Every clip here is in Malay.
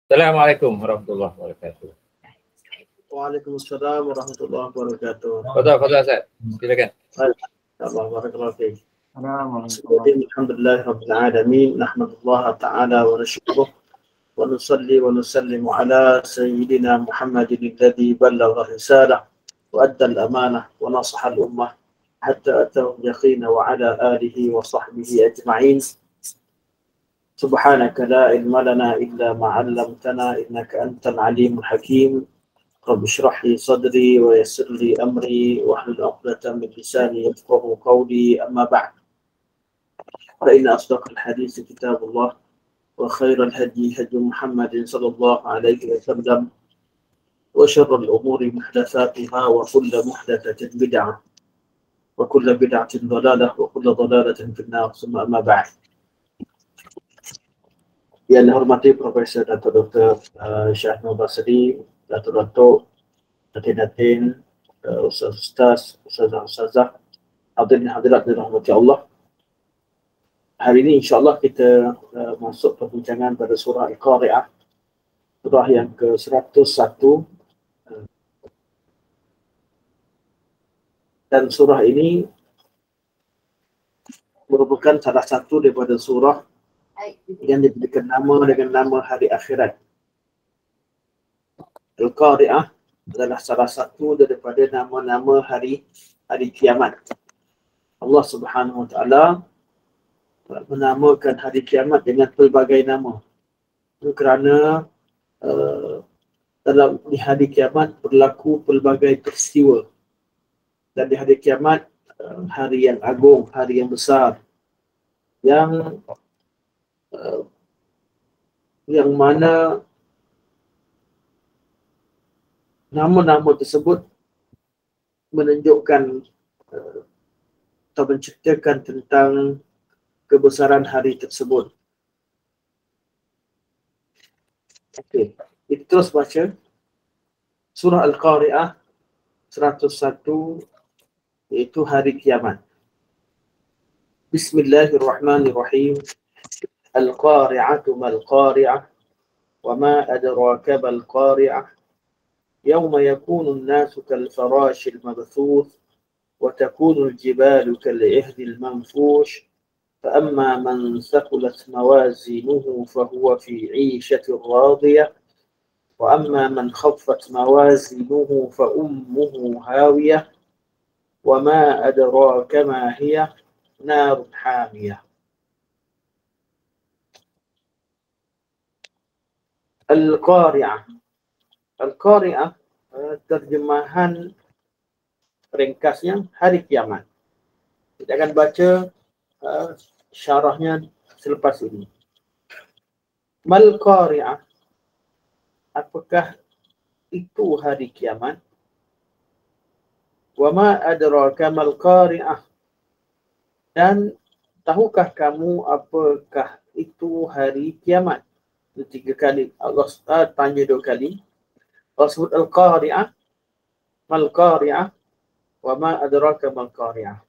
Assalamualaikum warahmatullahi wabarakatuh. Waalaikumsalam warahmatullahi wabarakatuh. Fadhal Ustaz. Silakan. Allah barakallahu fiik. Alhamdulillah rabbil alamin, nahmadullah ta'ala wa nashkuruh wa nusalli wa nusallimu ala sayyidina Muhammadin alladhi ballagha risalah wa adda al-amanah wa nasaha al-ummah hatta atahu yaqina wa ala alihi wa sahbihi ajma'in. Subhanaka la ilma lana illa ma 'allamtana innaka antal alimul hakim. رب اشرح لي صدري ويسر لي أمري واحلل عقدة من لساني يفقهوا قولي أما بعد فإن أصدق الحديث كتاب الله وخير الهدي هدي محمد صلى الله عليه وسلم وشر الأمور محدثاتها وكل محدثة بدعة وكل بدعة ضلالة وكل ضلالة في النار ثم أما بعد. Yang dihormati Profesor Dr. Syahnul Basri, Datuk, Datin, Ustaz, Ustazah, hadirin hadirat dirahmati Allah. Hari ini insyaAllah kita masuk perbincangan pada surah Al-Qari'ah, surah yang ke-101. Dan surah ini merupakan salah satu daripada surah yang diberikan nama dengan nama hari akhirat. Al-Qari'ah adalah salah satu daripada nama-nama hari kiamat. Allah Subhanahu wa taala menamakan hari kiamat dengan pelbagai nama. Itu kerana dalam di hari kiamat berlaku pelbagai peristiwa. Dan di hari kiamat hari yang agung, hari yang besar, yang mana nama-nama tersebut menunjukkan atau menceritakan tentang kebesaran hari tersebut. Okey, kita terus baca surah Al-Qari'ah 101, iaitu hari kiamat. Bismillahirrahmanirrahim. Al-Qari'atu mal-Qari'ah wa ma adraka mal-Qari'ah. يوم يكون الناس كالفراش المبثوث وتكون الجبال كالعهن المنفوش فأما من ثقلت موازينه فهو في عيشة راضية وأما من خفت موازينه فأمه هاوية وما أدراك ما هي نار حامية. Al-Qari'ah. Al-Qari'ah terjemahan ringkasnya hari kiamat. Kita akan baca syarahnya selepas ini. Mal-Qari'ah, apakah itu hari kiamat? Wa ma adraka mal-Qari'ah, dan tahukah kamu apakah itu hari kiamat? Tiga kali Allah tanya dua kali. Allah sebut Al-Qari'ah, mal-Qari'ah, wa ma adraka mal-Qari'ah.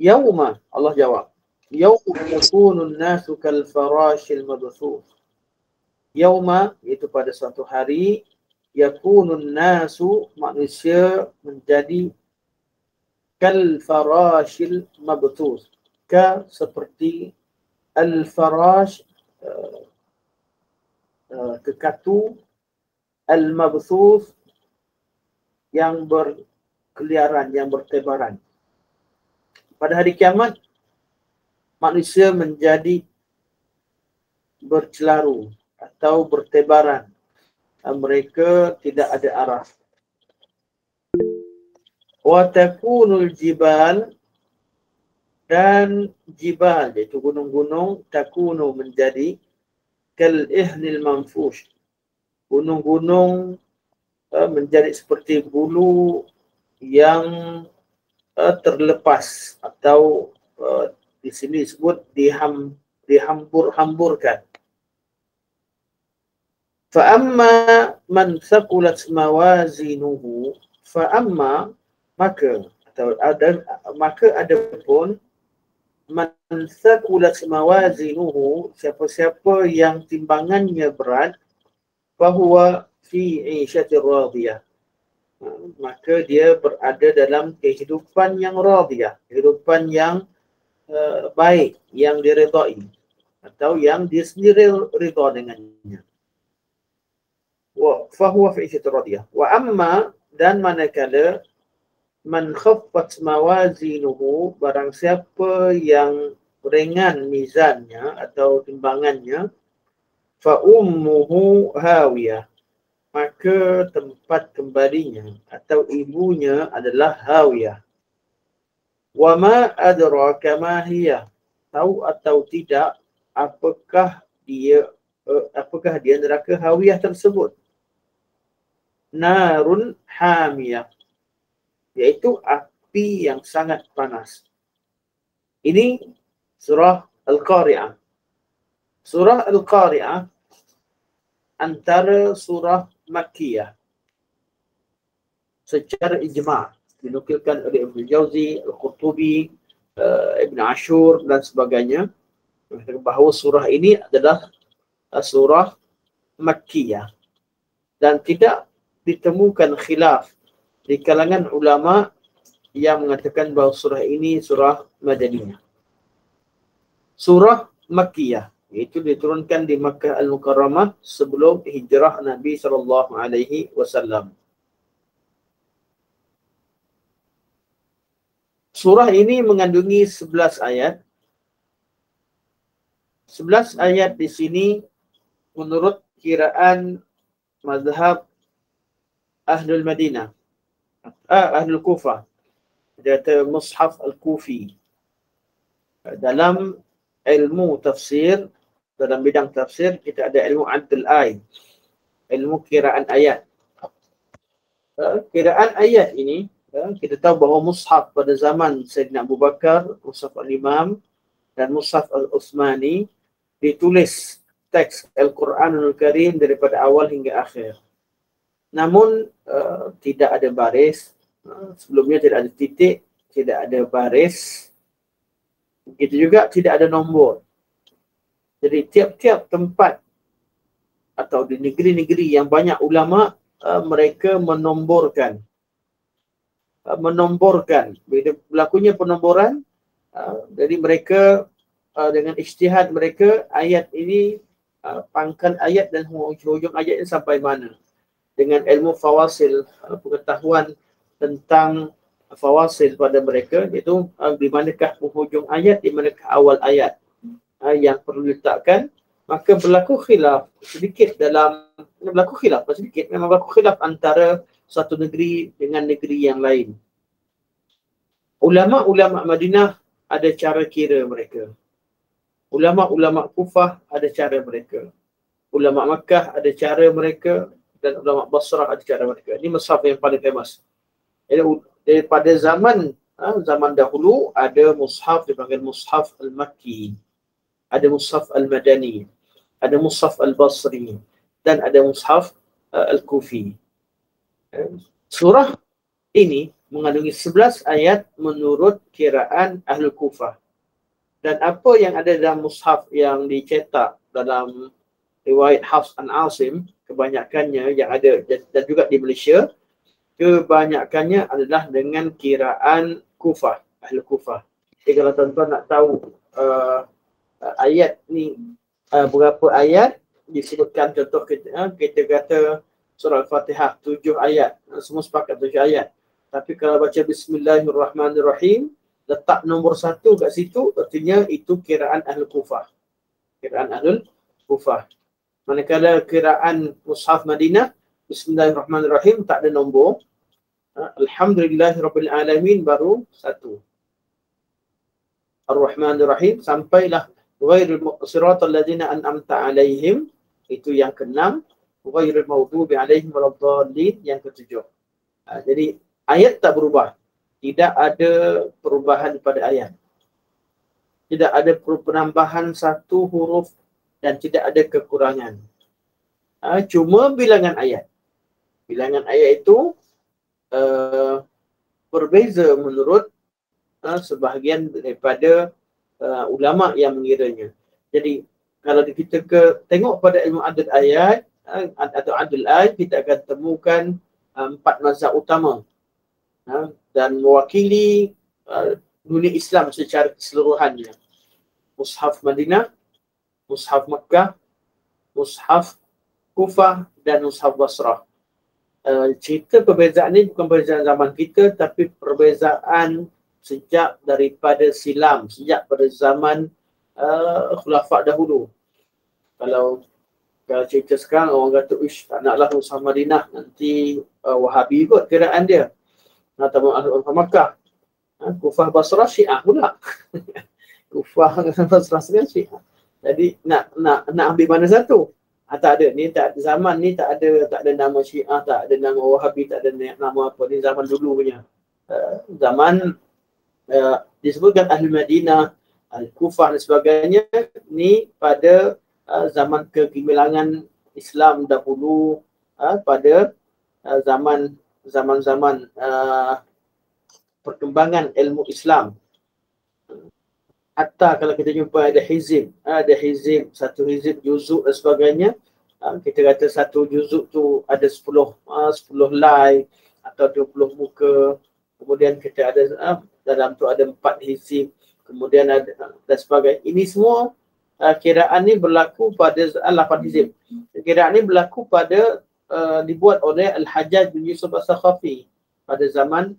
Yauma, Allah jawab, yauma yakunun nasu kal-farashil mabthuth. Yauma, iaitu pada suatu hari, yakunun nasu, manusia menjadi kal-farashil mabthuth, seperti al-farash, kekatu, al-mabthuth, yang berkeliaran, yang bertebaran. Pada hari kiamat, manusia menjadi bercelaru atau bertebaran. Mereka tidak ada arah. Wa takunul jibal, dan jibal, iaitu gunung-gunung, takunu menjadi kal ihnil manfush. Gunung-gunung menjadi seperti bulu yang terlepas atau di sini disebut dihambur-hamburkan. Fa amma man thaqulat mawazinuhu, fa amma, maka, atau ada, maka adapun man thaqulat mawazinuhu, siapa-siapa yang timbangannya berat, fahuwa fi 'ishatir radiyah, maka dia berada dalam kehidupan yang radiyah, kehidupan yang baik, yang diredai atau yang dia sendiri rida dengannya. Wa fahuwa fi 'ishatir radiyah. Wa amma, dan manakala man khaffat mawazinuhu, barang siapa yang ringan mizannya atau timbangannya, fa ummuhu hawiyah, maka tempat kembalinya atau ibunya adalah hawiyah. Wa ma adraka ma hiya, tahu atau tidak apakah dia neraka hawiyah tersebut? Narun hamiyah, yaitu api yang sangat panas. Ini surah Al-Qari'ah. Surah Al-Qari'ah antara surah Makkiyah secara ijma', dinukilkan oleh Ibn Jauzi, Al-Qurtubi, Ibn Ashur dan sebagainya, bahawa surah ini adalah surah Makkiyah dan tidak ditemukan khilaf di kalangan ulama yang mengatakan bahawa surah ini surah Madaniyah. Surah Makkiyah, iaitu diturunkan di Makkah Al-Mukarramah sebelum hijrah Nabi SAW. Surah ini mengandungi 11 ayat. 11 ayat di sini menurut kiraan mazhab Ahlul Madinah, Ahlul Kufah, kata Mushaf Al-Kufi. Dalam ilmu tafsir, dalam bidang tafsir, kita ada ilmu adl ay, ilmu kiraan ayat. Kiraan ayat ini, kita tahu bahawa mushaf pada zaman Sayyidina Abu Bakar, Mushaf Al-Imam dan Mushaf Al-Uthmani, ditulis teks Al-Quranul Karim daripada awal hingga akhir. Namun tidak ada baris, sebelumnya tidak ada titik, tidak ada baris, begitu juga tidak ada nombor. Jadi tiap-tiap tempat atau di negeri-negeri yang banyak ulama, mereka menomborkan. Bila berlakunya penomboran, jadi mereka dengan ijtihad mereka, ayat ini, pangkal ayat dan hujung ayat ini sampai mana. Dengan ilmu fawasil, pengetahuan tentang fawasil pada mereka, iaitu di manakah penghujung ayat, di manakah awal ayat yang perlu diletakkan, maka berlaku khilaf sedikit memang berlaku khilaf antara satu negeri dengan negeri yang lain. Ulama-ulama Madinah ada cara kira mereka. Ulama-ulama Kufah ada cara mereka. Ulama Makkah ada cara mereka. Dan ulama Basrah ada cara mereka. Ini mushaf yang paling famous. Jadi daripada zaman dahulu ada mushaf dipanggil Mushaf Al-Makki, ada Mushaf Al-Madani, ada Mushaf Al-Basri dan ada Mushaf Al-Kufi. Surah ini mengandungi 11 ayat menurut kiraan Ahlul Kufah. Dan apa yang ada dalam mushaf yang dicetak dalam riwayat Hafs an Asim, kebanyakannya yang ada dan juga di Malaysia, kebanyakannya adalah dengan kiraan Kufah, Ahlul Kufah. Jadi kalau tuan-tuan nak tahu ayat ni berapa ayat, disebutkan contoh kita kata surah Al-Fatihah 7 ayat, semua sepakat 7 ayat. Tapi kalau baca Bismillahirrahmanirrahim, letak nombor 1 kat situ, artinya itu kiraan Ahlul Kufah. Kiraan Ahlul Kufah. Manakala kiraan Mushaf Madinah, Bismillahirrahmanirrahim, tak ada nombor. Alhamdulillahirabbil alamin baru 1. Ar-Rahmanir-Rahim sampailah ghairil siratal ladzina an'amta alaihim, itu yang ke-6. Ghairil maghdubi alaihim waladdallin, yang ke-7. Jadi ayat tak berubah. Tidak ada perubahan pada ayat. Tidak ada penambahan satu huruf dan tidak ada kekurangan. Cuma bilangan ayat. Bilangan ayat itu berbeza menurut sebahagian daripada ulama yang mengiranya. Jadi kalau kita tengok pada ilmu adad ayat atau adul ayat, kita akan temukan 4 mazhab utama dan mewakili dunia Islam secara keseluruhannya. Mushaf Madinah, Mushaf Makkah, Mushaf Kufah dan Mushaf Basrah. Cerita perbezaan ini bukan perbezaan zaman kita, tapi perbezaan sejak daripada silam, sejak pada zaman khulafak dahulu. Kalau cerita sekarang orang kata, ish, tak naklah Mushaf Madinah, nanti Wahabi kot kiraan dia. Atau Makkah. Kufah Basrah Syiah pula. Kufah Basrah Syiah. Jadi nak ambil mana satu? Tak ada, ni tak ada zaman ni, tak ada nama Syiah, tak ada nama Wahabi, tak ada nama apa, ni zaman dulu punya. Zaman disebutkan Ahli Madinah, Al-Kufah dan sebagainya, ni pada zaman kegemilangan Islam dahulu, pada zaman-zaman perkembangan ilmu Islam. Hatta kalau kita jumpa ada hizib, satu hizib, juzuk dan sebagainya, kita kata satu juzuk tu ada 10 lai atau 20 muka. Kemudian kita ada dalam tu ada 4 hizib, kemudian ada dan sebagainya. Ini semua kiraan ni berlaku pada 8 hizib. Kiraan ni berlaku pada dibuat oleh Al-Hajjaj bin Yusuf As-Sakhafi pada zaman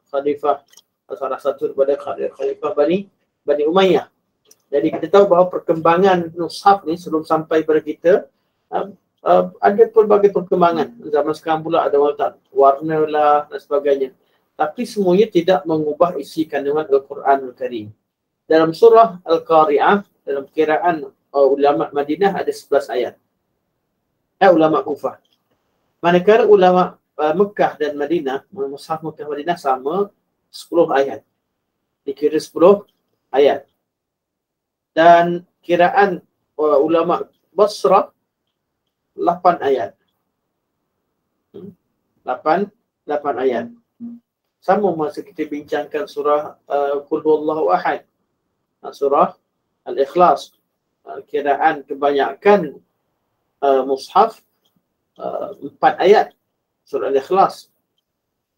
khalifah, salah satu daripada khalifah Bani Umayyah. Jadi kita tahu bahawa perkembangan mushaf ni sebelum sampai pada kita ada pelbagai perkembangan. Zaman sekarang pula ada warna lah dan sebagainya. Tapi semuanya tidak mengubah isi kandungan Al-Quran Al-Karim. Dalam surah Al-Qari'ah, dalam kiraan ulama Madinah ada 11 ayat. Ulama Kufah. Manakala ulama Mekah dan Madinah, mushaf Mekah Madinah sama 10 ayat. Dikira 10 ayat. Dan kiraan ulama Basrah 8 ayat. 8 ayat. Sama masa kita bincangkan surah Qul Huwallahu Ahad, surah Al-Ikhlas, kiraan kebanyakan mushaf 4 ayat surah Al-Ikhlas.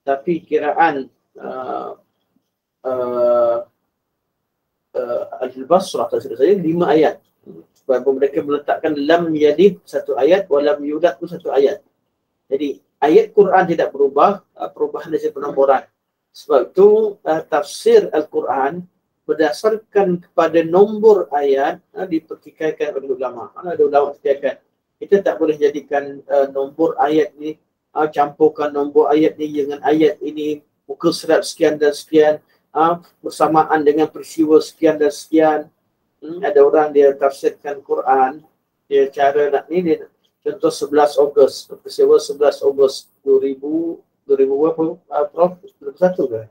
Tapi kiraan Al-Basrah saja 5 ayat. Sebab mereka meletakkan lam yalid 1 ayat, wa lam yulad pun 1 ayat. Jadi ayat Quran tidak berubah, perubahan dari penomboran. Sebab itu tafsir Al-Quran berdasarkan kepada nombor ayat dipertikaikan oleh ulama. Ada ulama pertikaikan. Kita tak boleh jadikan nombor ayat ni, campurkan nombor ayat ni dengan ayat ini, muka surat sekian dan sekian, bersamaan dengan peristiwa sekian dan sekian. Ada orang dia tafsirkan Quran, dia cara nak ni, dia contoh 11 Ogos, peristiwa 11 Ogos 2000 berapa, Prof? 21 ke?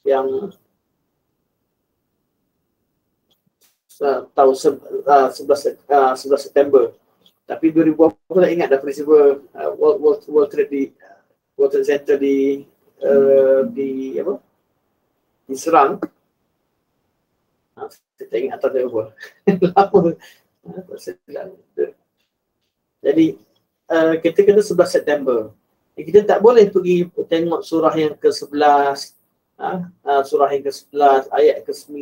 Yang tahun 11 September. Tapi 2000 aku tak ingat dah peristiwa World Trade Center diserang. Saya tak ingat atau dia apa. Lama. Jadi kita kena 11 September. Kita tak boleh pergi tengok surah yang ke-11, surah yang ke-11, ayat ke-9.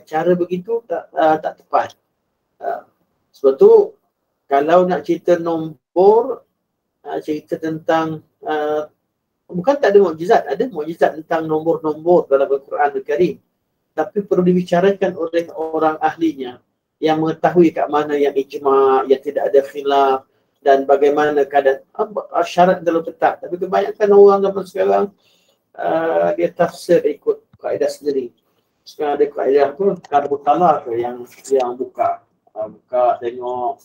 Cara begitu tak tepat. Sebab tu kalau nak cerita nombor, cerita tentang bukan tak ada mukjizat, ada mukjizat tentang nombor-nombor dalam Al-Quran Al-Karim. Tapi perlu dibicarakan oleh orang ahlinya yang mengetahui kat mana yang ijma', yang tidak ada khilaf, dan bagaimana keadaan syarat dalam tetap. Tapi kebanyakan orang zaman sekarang dia tafsir ikut kaedah sendiri. Sekarang ada kaedah tu Karbutala tu yang buka tengok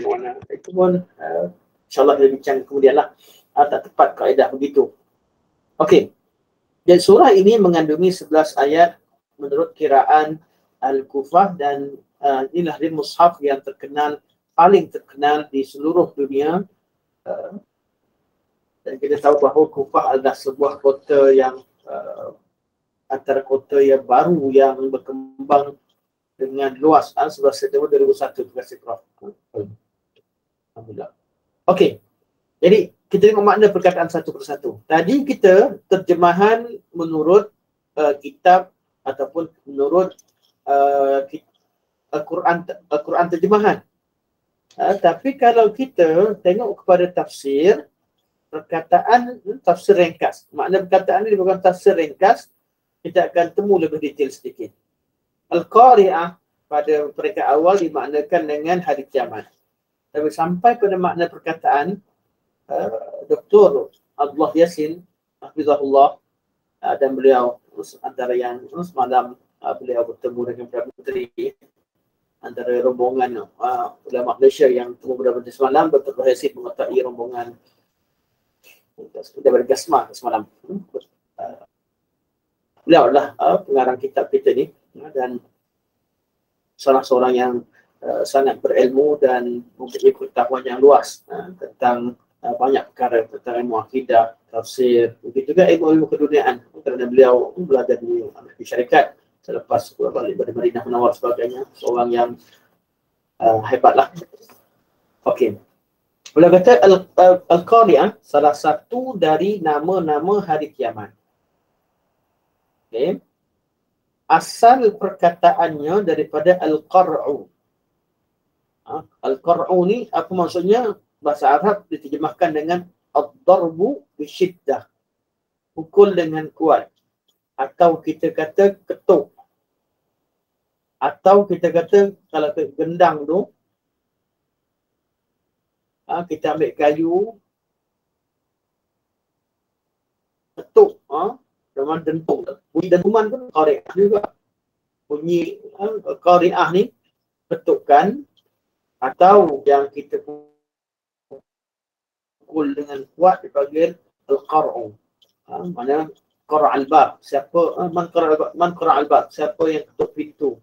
mana. Itu pun insyaAllah kita bincang kemudian lah. Tak tepat kaedah begitu. Okey. Dan surah ini mengandungi 11 ayat menurut kiraan Al-Kufah, dan inilah dia mushaf yang paling terkenal di seluruh dunia. Dan kita tahu bahawa Kufah adalah sebuah kota yang antara kota yang baru yang berkembang dengan luas 11 September 2001. Terima kasih Prof. Alhamdulillah. Okey. Jadi kita tengok makna perkataan satu persatu. Tadi kita terjemahan menurut kitab ataupun menurut Al-Quran terjemahan. Tapi kalau kita tengok kepada tafsir, perkataan tafsir ringkas. Makna perkataan ini bukan tafsir ringkas, kita akan temu lebih detail sedikit. Al-Qari'ah pada peringkat awal dimaknakan dengan hari kiamat. Tapi sampai pada makna perkataan, Dr. Abdullah Yasin, Hafizahullah, dan beliau antara yang semalam beliau bertemu dengan Perdana Menteri antara rombongan ulama Malaysia yang temu Perdana Menteri semalam, Dr. Yasin mengetahui rombongan daripada Gasma semalam. Beliau adalah pengarang kitab kita ni dan salah seorang yang sangat berilmu dan mempunyai pengetahuan yang luas tentang banyak perkara, tentang ilmu akidah, tafsir, begitu juga ilmu keduniaan kerana beliau belajar di syarikat selepas balik dari Madinah Munawwarah sebagainya, seorang yang hebatlah. Okey. Beliau kata Al-Qari'ah salah satu dari nama-nama hari kiamat. Okey. Asal perkataannya daripada Al-Qar'u. Al-Qar'u ni apa maksudnya? Bahasa Arab diterjemahkan dengan ad-darbu bisyiddah. Pukul dengan kuat. Atau kita kata ketuk. Atau kita kata kalau gendang tu, kita ambil kayu, ketuk, dengan dentung. Bunyi dentuman pun qari'ah juga. Bunyi qari'ah ni ketukan, atau yang kita pukul dengan kuat dipanggil al-qar'u. Mana qara' al-bab, siapa man qara' al-bab, siapa yang ketuk pintu.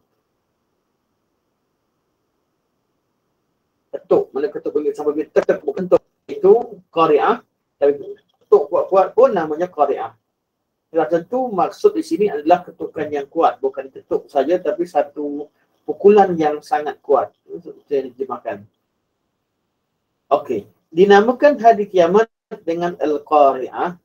Ketuk, mana ketuk sampai bila tek bukan ketuk, itu qari'ah. Tapi ketuk kuat-kuat pun namanya qari'ah. Sudah tentu maksud di sini adalah ketukan yang kuat, bukan ketuk saja tapi satu pukulan yang sangat kuat. Itu yang diterjemahkan. Okey. Dinamakan hari kiamat dengan Al-Qari'ah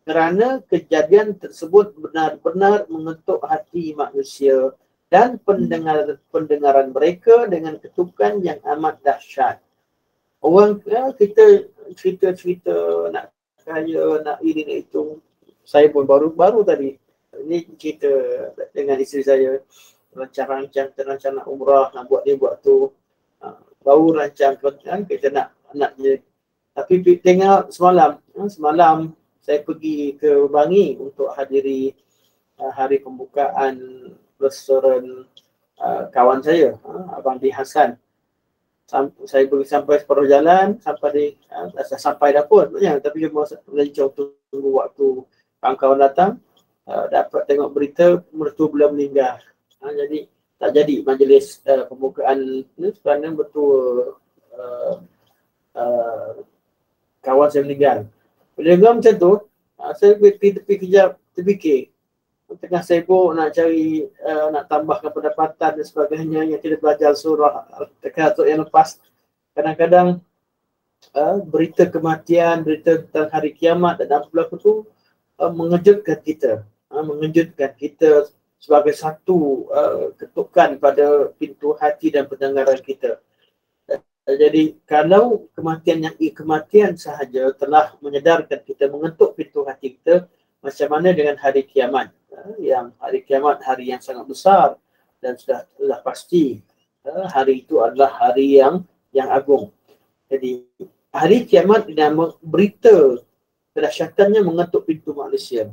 kerana kejadian tersebut benar-benar mengetuk hati manusia dan pendengaran mereka dengan ketukan yang amat dahsyat. Orang kita cerita nak kaya, nak ini, nak itu. Saya pun baru tadi ini cerita dengan isteri saya, rancang nak umrah, nak buat ni buat tu. Baru rancang kita nak dia. Tapi tengok semalam saya pergi ke Bangi untuk hadiri hari pembukaan restoran kawan saya, Abang Di Hasan. Saya pergi sampai separuh jalan, sampai dah pun, tapi cuma melancong tunggu waktu kawan-kawan datang, dapat tengok berita mertua beliau meninggal. Jadi tak jadi majlis pembukaan ni kerana mertua kawan saya meninggal. Bila dengar macam tu, saya pergi tepi kejap, terfikir. Tengah sibuk nak cari, nak tambahkan pendapatan dan sebagainya yang kita belajar surah Al-Takatsur yang lepas. Kadang-kadang berita kematian, berita tentang hari kiamat dan apa berlaku tu mengejutkan kita sebagai satu ketukan pada pintu hati dan pendengaran kita. Jadi kalau kematian sahaja telah menyedarkan kita, mengetuk pintu hati kita, macam mana dengan hari kiamat? Yang hari kiamat hari yang sangat besar dan sudah pasti hari itu adalah hari yang agung. Jadi hari kiamat dinamakan berita kedahsyatannya mengetuk pintu manusia.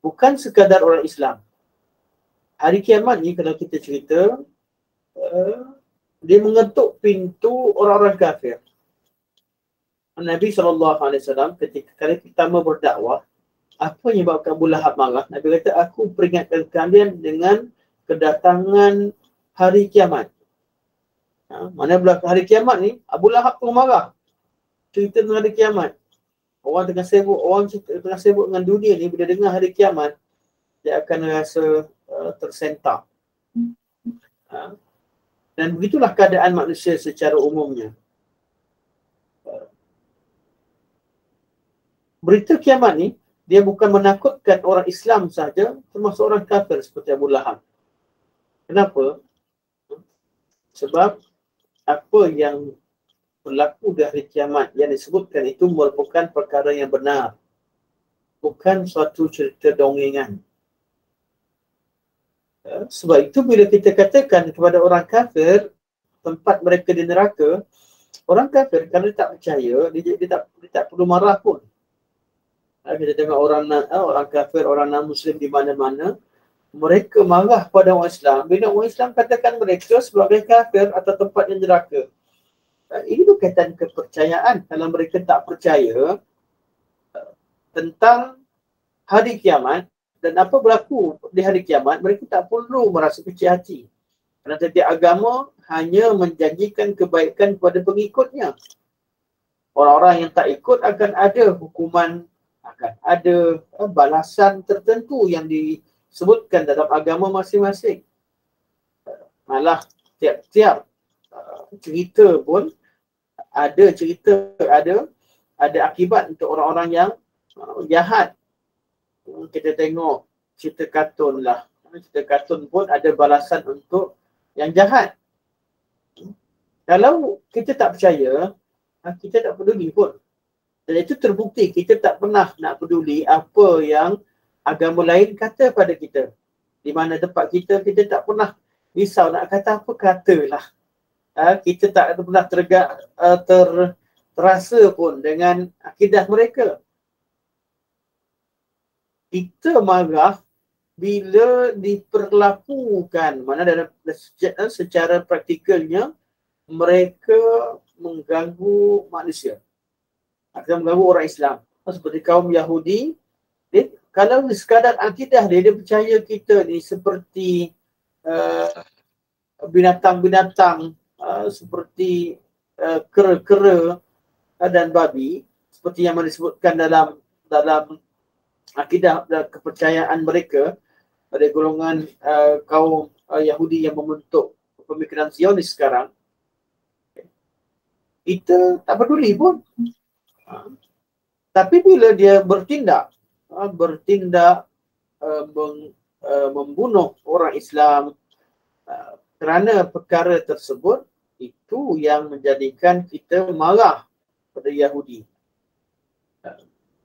Bukan sekadar orang Islam. Hari kiamat ni kalau kita cerita, dia mengetuk pintu orang-orang kafir. Nabi SAW ketika kali pertama berdakwah, apa yang menyebabkan Abu Lahab marah? Nabi kata, aku peringatkan kalian dengan kedatangan hari kiamat. Mana berlaku hari kiamat ni, Abu Lahab pun marah. Cerita tentang hari kiamat. Orang tengah sibuk dengan dunia ni, bila dengar hari kiamat, dia akan rasa tersentak. Dan begitulah keadaan manusia secara umumnya. Berita kiamat ni, dia bukan menakutkan orang Islam sahaja, termasuk orang kafir seperti Abu Lahab. Kenapa? Sebab apa yang berlaku di hari kiamat yang disebutkan itu merupakan perkara yang benar. Bukan suatu cerita dongengan. Sebab itu bila kita katakan kepada orang kafir, tempat mereka di neraka, orang kafir kalau dia tak percaya, dia tak perlu marah pun. Kita tengok orang kafir, orang non-Muslim di mana-mana, mereka marah pada orang Islam. Bila orang Islam katakan mereka sebagai kafir atau tempat yang neraka. Ini berkaitan kepercayaan. Kalau mereka tak percaya tentang hari kiamat dan apa berlaku di hari kiamat, mereka tak perlu merasa kecil hati. Kerana setiap agama hanya menjanjikan kebaikan kepada pengikutnya. Orang-orang yang tak ikut akan ada hukuman, akan ada balasan tertentu yang disebutkan dalam agama masing-masing. Malah tiap-tiap cerita pun ada akibat untuk orang-orang yang jahat. Kita tengok cerita kartun lah. Cerita kartun pun ada balasan untuk yang jahat. Kalau kita tak percaya, kita tak peduli pun. Dan itu terbukti kita tak pernah nak peduli apa yang agama lain kata pada kita. Di mana tempat kita tak pernah risau nak kata apa, katalah. Kita tak pernah terasa pun dengan akidah mereka. Kita marah bila diperlakukan, mana dalam secara praktikalnya mereka mengganggu manusia. Akan mengganggu orang Islam. Seperti kaum Yahudi, kalau sekadar akidah dia percaya kita ni seperti binatang-binatang, seperti kera-kera dan babi, seperti yang disebutkan dalam akidah dan kepercayaan mereka pada golongan kaum Yahudi yang membentuk pemikiran Zionis sekarang. Kita tak peduli pun. Tapi bila dia bertindak membunuh orang Islam kerana perkara tersebut, itu yang menjadikan kita marah pada Yahudi.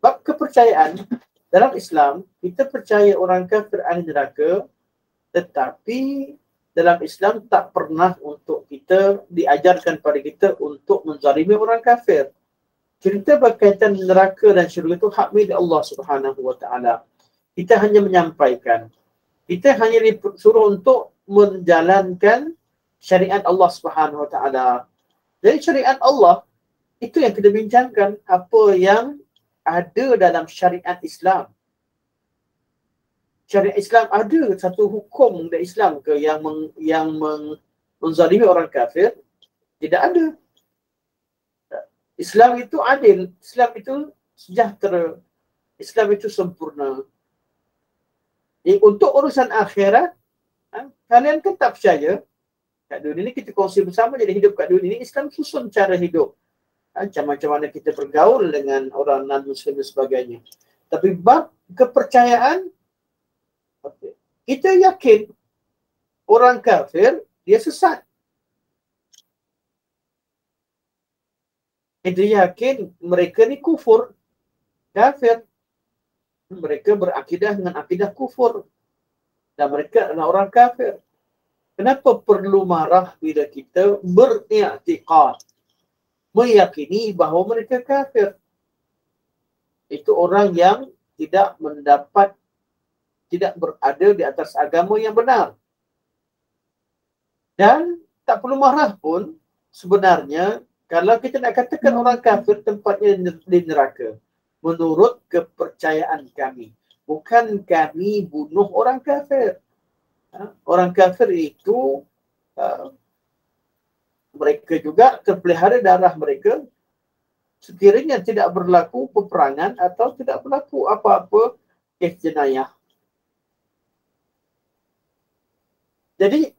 Bab kepercayaan dalam Islam, kita percaya orang kafir ahli neraka, tetapi dalam Islam tak pernah untuk kita diajarkan pada kita untuk menzalimi orang kafir. Cerita berkaitan neraka dan syurga itu hak milik Allah Subhanahu wa taala. Kita hanya menyampaikan. Kita hanya disuruh untuk menjalankan syariat Allah Subhanahu wa taala. Jadi syariat Allah itu yang kita bincangkan, apa yang ada dalam syariat Islam. Syariat Islam ada satu hukum dari Islam ke yang menzalimi orang kafir? Tidak ada. Islam itu adil, Islam itu sejahtera, Islam itu sempurna. Untuk urusan akhirat, kalian kan tak percaya. Kat dunia ni kita kongsi bersama, jadi hidup kat dunia ni Islam susun cara hidup. Macam mana kita bergaul dengan orang non-Muslim dan sebagainya. Tapi bab kepercayaan, kita yakin orang kafir dia sesat. Kita yakin mereka ni kufur, kafir. Mereka berakidah dengan akidah kufur. Dan mereka adalah orang kafir. Kenapa perlu marah bila kita beriktikad, meyakini bahawa mereka kafir? Itu orang yang tidak berada di atas agama yang benar. Dan tak perlu marah pun sebenarnya kalau kita nak katakan orang kafir tempatnya di neraka. Menurut kepercayaan kami. Bukan kami bunuh orang kafir. Orang kafir itu mereka juga terpelihara darah mereka sekiranya tidak berlaku peperangan atau tidak berlaku apa-apa kes jenayah. Jadi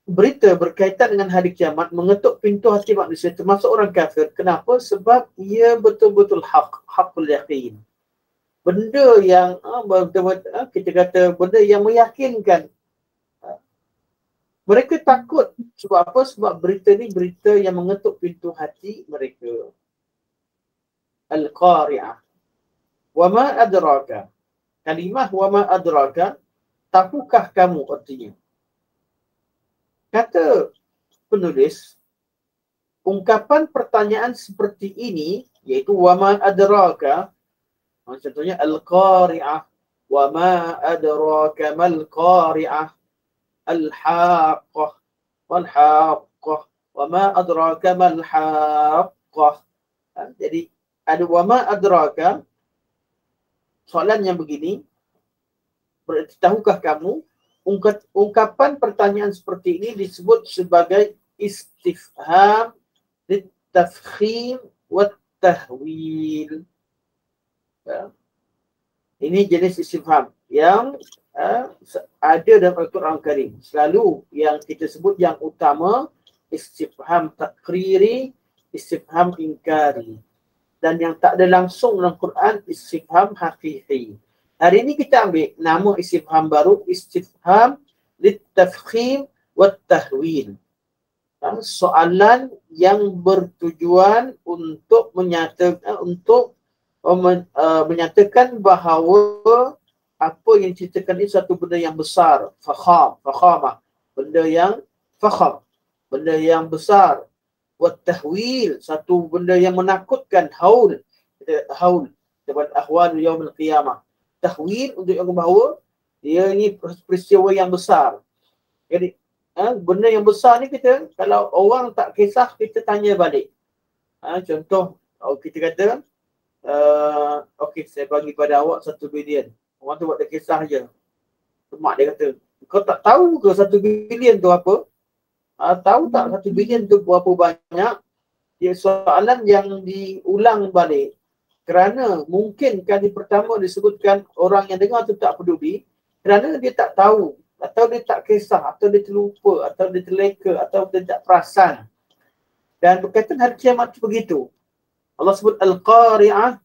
berita berkaitan dengan hari kiamat mengetuk pintu hati manusia termasuk orang kafir. Kenapa? Sebab ia betul-betul hakul yaqin. Benda yang kita kata benda yang meyakinkan. Mereka takut. Sebab apa? Sebab berita ni berita yang mengetuk pintu hati mereka. Al-Qari'ah. Wa ma adraka. Kalimah wa ma adraka, tahukah kamu artinya? Kata penulis, ungkapan pertanyaan seperti ini, iaitu wa ma adraka, contohnya al-qari'ah, wa ma adraka mal qari'ah, al-haqqah, wal haqqah, wa ma adraka mal haqqah. Jadi ada wa ma adraka, soalan yang begini, tahukah kamu? Ungkapan pertanyaan seperti ini disebut sebagai istifham litafkhim wat tahwil. Ini jenis istifham yang ada dalam Al-Quran Karim. Selalu yang kita sebut yang utama istifham takriri, istifham inkari. Dan yang tak ada langsung dalam Quran istifham haqiqi. Hari ini kita ambil nama istifham baru, istifham litafkhim wat tahwil. Soalan yang bertujuan untuk menyatakan bahawa apa yang diceritakan ini satu benda yang besar, fakhamah, benda yang fakham, benda yang besar. Wat tahwil, satu benda yang menakutkan, haul depan ahwal yaumil qiyamah. Tahwil untuk yang bahawa dia ni peristiwa yang besar. Jadi benda yang besar ni kita, kalau orang tak kisah, kita tanya balik. Contoh, kita kata okey, saya bagi pada awak 1 bilion. Orang tu buat dia kisah je. Mak dia kata, kau tak tahu ke 1 bilion tu apa? Tahu tak 1 bilion tu berapa banyak? Dia soalan yang diulang balik. Kerana mungkin kali pertama disebutkan orang yang dengar tu tak peduli, kerana dia tak tahu, atau dia tak kisah, atau dia terlupa, atau dia terleka, atau dia tak perasan. Dan berkaitan hari kiamat itu begitu. Allah sebut Al-Qari'ah,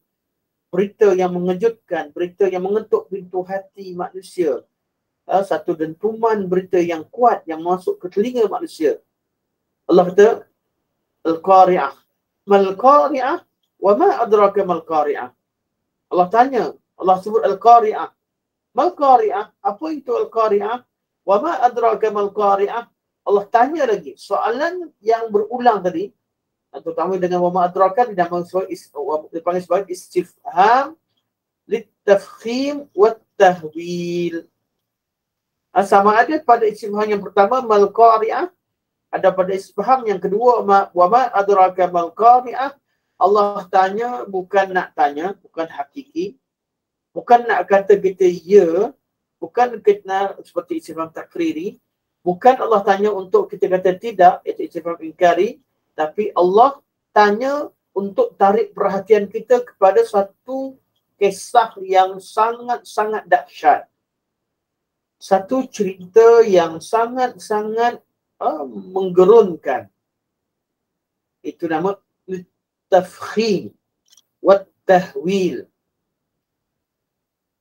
berita yang mengejutkan, berita yang mengetuk pintu hati manusia. Satu dentuman berita yang kuat yang masuk ke telinga manusia. Allah kata Al-Qari'ah. Mal-Qari'ah wa ma adraka mal-Qari'ah. Allah tanya, Allah sebut Al-Qari'ah. Mal-Qari'ah, apa itu Al-Qari'ah? Wa ma adraka mal-Qari'ah. Allah tanya lagi, soalan yang berulang tadi, terutama dengan wa ma adraka, dipanggil sebagai istifham litafkhim wat tahwil. Sama ada pada istifham yang pertama mal-Qari'ah, ada pada istifham yang kedua wa ma adraka mal-Qari'ah. Allah tanya bukan nak tanya, bukan hakiki, bukan nak kata kita ya, bukan kita seperti istifham takriri, bukan Allah tanya untuk kita kata tidak, itu istifham inkari, tapi Allah tanya untuk tarik perhatian kita kepada satu kisah yang sangat-sangat dahsyat. Satu cerita yang sangat-sangat menggerunkan. Itu nama tafkhim wat tahwil.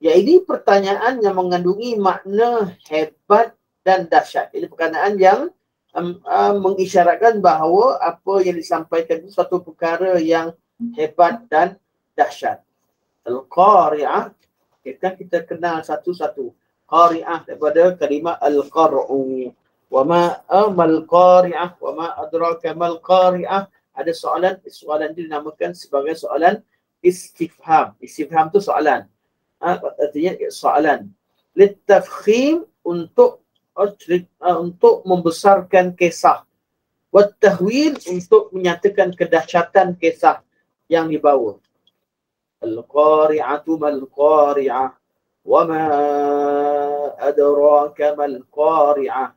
Ya, ini pertanyaan yang mengandungi makna hebat dan dahsyat. Ini perkataan yang mengisyaratkan bahawa apa yang disampaikan itu satu perkara yang hebat dan dahsyat. Al-Qari'ah, kita kenal satu-satu. Qari'ah daripada kalimah al-qar'u. Wa ma mal-Qari'ah, wa ma adraka mal-Qari'ah. Ada soalan itu dinamakan sebagai soalan istifham. Istifham itu soalan. Artinya soalan. Litafkhim untuk membesarkan kisah. Wat tahwil untuk menyatakan kedahsyatan kisah yang dibawa. Al-Qari'atu mal-Qari'ah. Wa ma adraka mal-Qari'ah.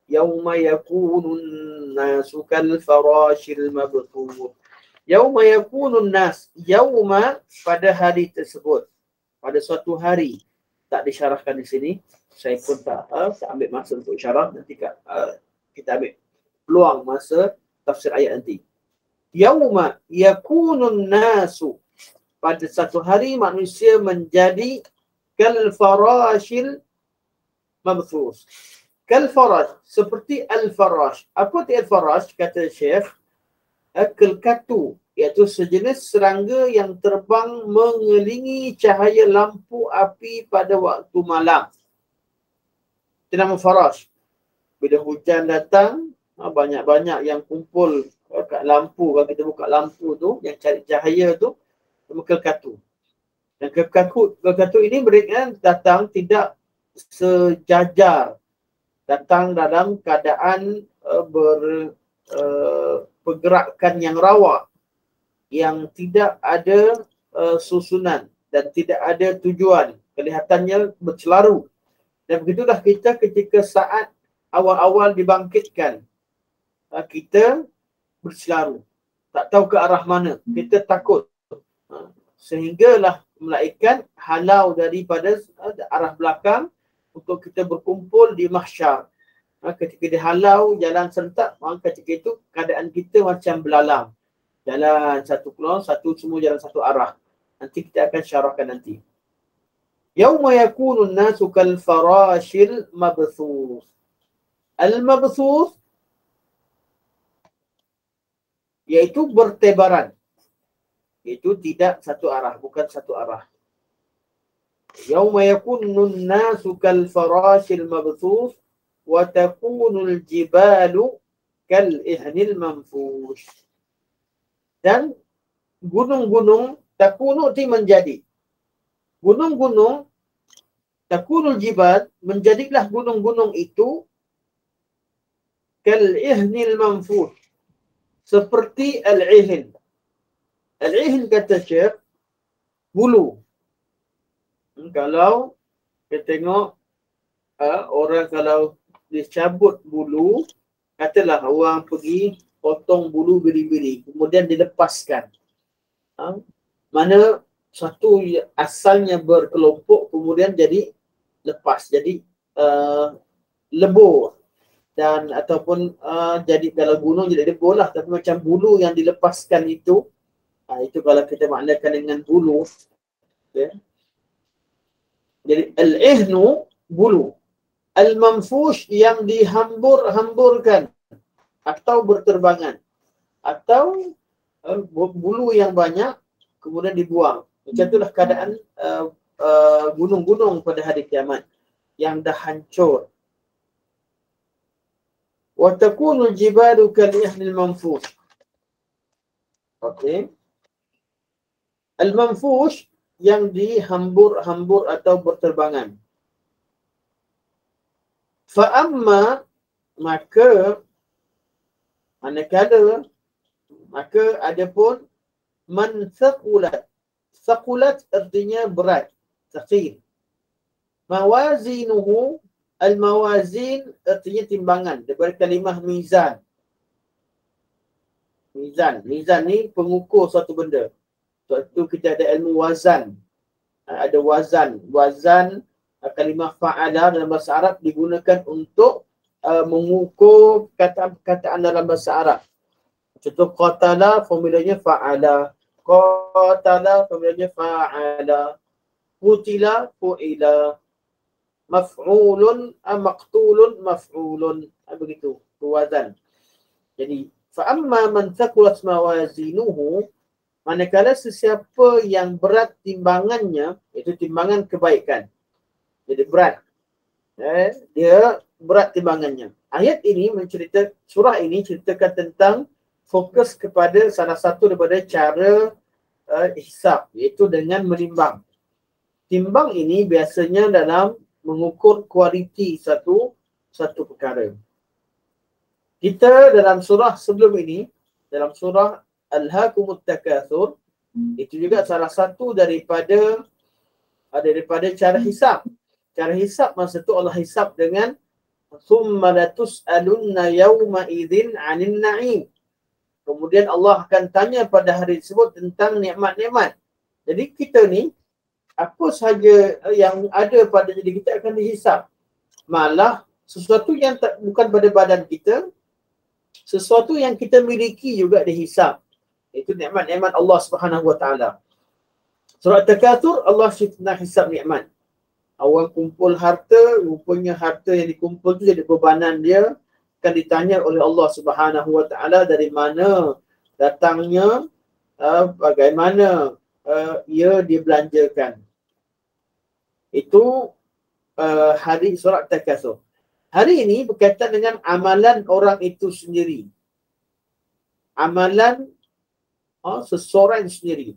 Yawma yakunun nasu kal-farashil mabthur. Yawma yakunun nas. Yawma pada hari tersebut. Pada suatu hari. Tak disyarahkan di sini. saya pun tak ambil masa untuk isyarat, nanti kita ambil peluang masa tafsir ayat nanti. Yauma yakunun nasu, pada satu hari manusia menjadi kal farashil mabthus. Kal farash, seperti al farash. Apa itu al farash? Kata Syekh, kelkatu, iaitu sejenis serangga yang terbang mengelilingi cahaya lampu api pada waktu malam. Itu nama farash. Bila hujan datang, banyak-banyak yang kumpul kat lampu. Kalau kita buka lampu tu, yang cari cahaya tu, kelkatu. Dan kelkatu ini mereka datang tidak sejajar, datang dalam keadaan pergerakan yang rawa, yang tidak ada susunan dan tidak ada tujuan, kelihatannya bercelaru. Dan begitulah kita ketika saat awal-awal dibangkitkan, kita bercelaru, tak tahu ke arah mana, kita takut, sehinggalah malaikat halau daripada arah belakang untuk kita berkumpul di mahsyar. Ketika dihalau jalan serentak, maka ketika itu keadaan kita macam belalang. Jalan satu keluar, satu semua jalan satu arah. Nanti kita akan syarahkan nanti. Yauma yakunun nasu kal farashil mabthus. Al-mabthus iaitu bertebaran. Itu tidak satu arah, bukan satu arah. Yauma yakunun nasu kal farashil mabthus wa takunul jibalu kal ihnil manfush. Dan gunung-gunung, takunu itu menjadi. Gunung-gunung, takunul jibal, menjadilah gunung-gunung itu kal ihnil manfush, seperti al-ihn. Al-ihn kata Syekh, bulu. Kalau kita tengok orang kalau dicabut bulu, katalah orang pergi potong bulu biri-biri, kemudian dilepaskan. Mana satu asalnya berkelompok, kemudian jadi lepas, jadi lebur. Dan ataupun jadi kalau gunung jadi lebur lah, tapi macam bulu yang dilepaskan itu, itu kalau kita maknakan dengan bulu. Okay. Jadi al-ihnu bulu, al-manfush yang dihambur-hamburkan atau berterbangan, atau bulu yang banyak kemudian dibuang. Macam itulah keadaan gunung-gunung pada hari kiamat yang dah hancur. Wa takunul jibalu kal ihnil manfush. Okey. Al-manfush yang dihambur-hambur atau berterbangan. Fa'amma, maka manakala, maka adapun man thaqulat. Thaqulat artinya berat, thaqil. Mawazinuhu, al-mawazin artinya timbangan, daripada kalimah mizan. Mizan ni pengukur suatu benda. Sebab itu kita ada ilmu wazan. Ada wazan. Wazan, kalimah fa'ala dalam bahasa Arab digunakan untuk mengukur kata-kataan dalam bahasa Arab. Contoh qatala, formulanya fa'ala. Qatala, formulanya fa'ala. Qutila, fu'ila. Maf'ulun, maqtulun, maf'ulun. Begitu, wazan. Jadi, fa'amma man thaqulat mawazinuhu, manakala sesiapa yang berat timbangannya, itu timbangan kebaikan. Jadi berat. Dia berat timbangannya. Ayat ini surah ini ceritakan tentang fokus kepada salah satu daripada cara hisab, iaitu dengan menimbang. Timbang ini biasanya dalam mengukur kualiti satu perkara. Kita dalam surah sebelum ini, dalam surah Alhaakumut Takatsur, itu juga salah satu daripada cara hisab. Cara hisab masa tu Allah hisab dengan summa latus'alunna yawma idzin 'anil na'im. Kemudian Allah akan tanya pada hari tersebut tentang nikmat-nikmat. Jadi kita ni, apa sahaja yang ada pada diri kita akan dihisab. malah sesuatu yang bukan pada badan kita, sesuatu yang kita miliki juga dihisap. Itu nikmat-nikmat Allah Subhanahu Wa Taala. Surat Takatsur, Allah nak hisap nikmat. Awal kumpul harta, rupanya harta yang dikumpul tu jadi bebanan dia, akan ditanya oleh Allah Subhanahu Wa Taala dari mana datangnya, bagaimana ia dibelanjakan. Itu hari surat Takatsur. Hari ini berkaitan dengan amalan orang itu sendiri. Amalan seseorang sendiri.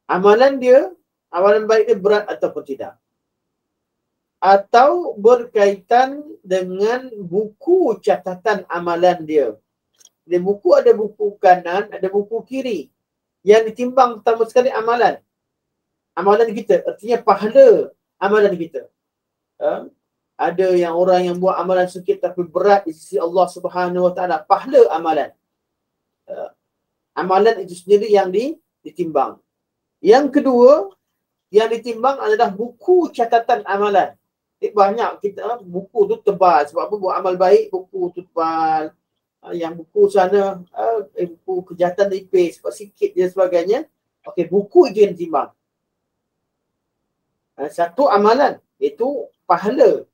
Amalan dia, amalan baik dia berat ataupun tidak. Atau berkaitan dengan buku catatan amalan dia. Di buku ada buku kanan, ada buku kiri. Yang ditimbang pertama sekali amalan. Amalan kita, artinya pahala amalan kita. Ada yang orang yang buat amalan sikit tapi berat di sisi Allah Subhanahu Wa Taala, pahala amalan. Amalan itu sendiri yang ditimbang. Yang kedua, yang ditimbang adalah buku catatan amalan. Banyak kita buku tu tebal. Sebab apa? Buat amal baik, buku tu tebal. Yang buku sana, buku kejahatan nipis, sebab sikit dan sebagainya. Okey, buku itu yang ditimbang. Satu amalan, itu pahala.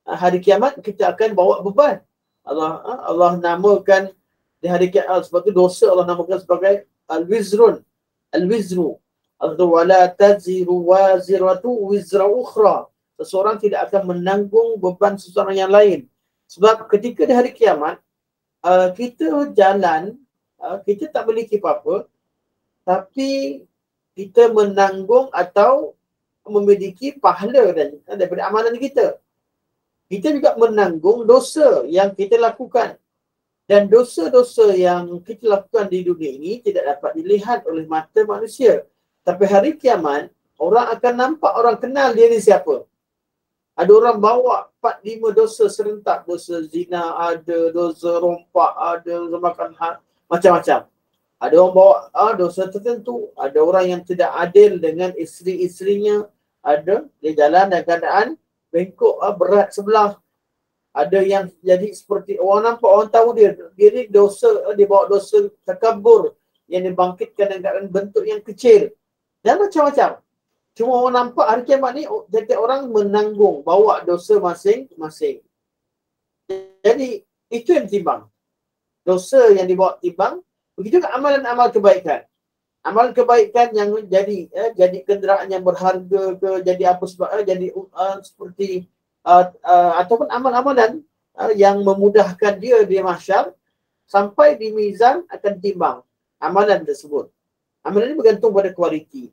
Hari kiamat kita akan bawa beban. Allah namakan di hari kiamat, sebab tu dosa Allah namakan sebagai al-wizrun. Al-wizru. Wala taziru waziratu wizra ukhra. Seseorang tidak akan menanggung beban seseorang yang lain. Sebab ketika di hari kiamat, kita jalan, kita tak memiliki apa-apa, tapi kita menanggung atau memiliki pahala daripada amalan kita. Kita juga menanggung dosa yang kita lakukan. Dan dosa-dosa yang kita lakukan di dunia ini tidak dapat dilihat oleh mata manusia. Tapi hari kiamat, orang akan nampak, orang kenal dia ni siapa. Ada orang bawa 4-5 dosa serentak. Dosa zina ada, dosa rompak ada, dosa makan macam-macam. Ada orang bawa dosa tertentu. Ada orang yang tidak adil dengan isteri-isterinya. Ada, dia jalan dalam keadaan bengkok, berat sebelah. Ada yang jadi seperti, orang nampak, orang tahu dia ni dosa, dia bawa dosa takabur yang dibangkitkan dengan bentuk yang kecil. Dan macam-macam. Cuma orang nampak hari kiamat ni, setiap orang menanggung, bawa dosa masing-masing. Jadi, itu yang ditimbang. Dosa yang dibawa timbang. Begitu juga amalan-amal kebaikan. Amalan kebaikan yang jadi kenderaan yang berharga ke, jadi apa sebab, jadi seperti, ataupun amal-amalan yang memudahkan dia di mahsyar, sampai di mizan akan timbang amalan tersebut. Amalan ini bergantung pada kualiti.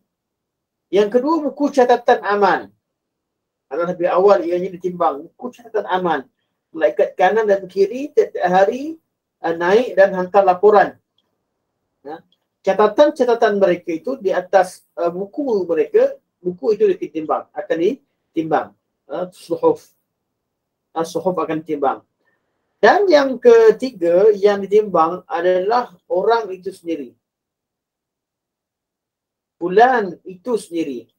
Yang kedua, buku catatan amal. Adalah lebih awal ianya ditimbang. Buku catatan amal. Malaikat kanan dan kiri setiap hari naik dan hantar laporan. Catatan-catatan mereka itu di atas buku mereka, buku itu ditimbang, akan ditimbang. Suhuf. Suhuf akan ditimbang. Dan yang ketiga yang ditimbang adalah orang itu sendiri. Fulan itu sendiri.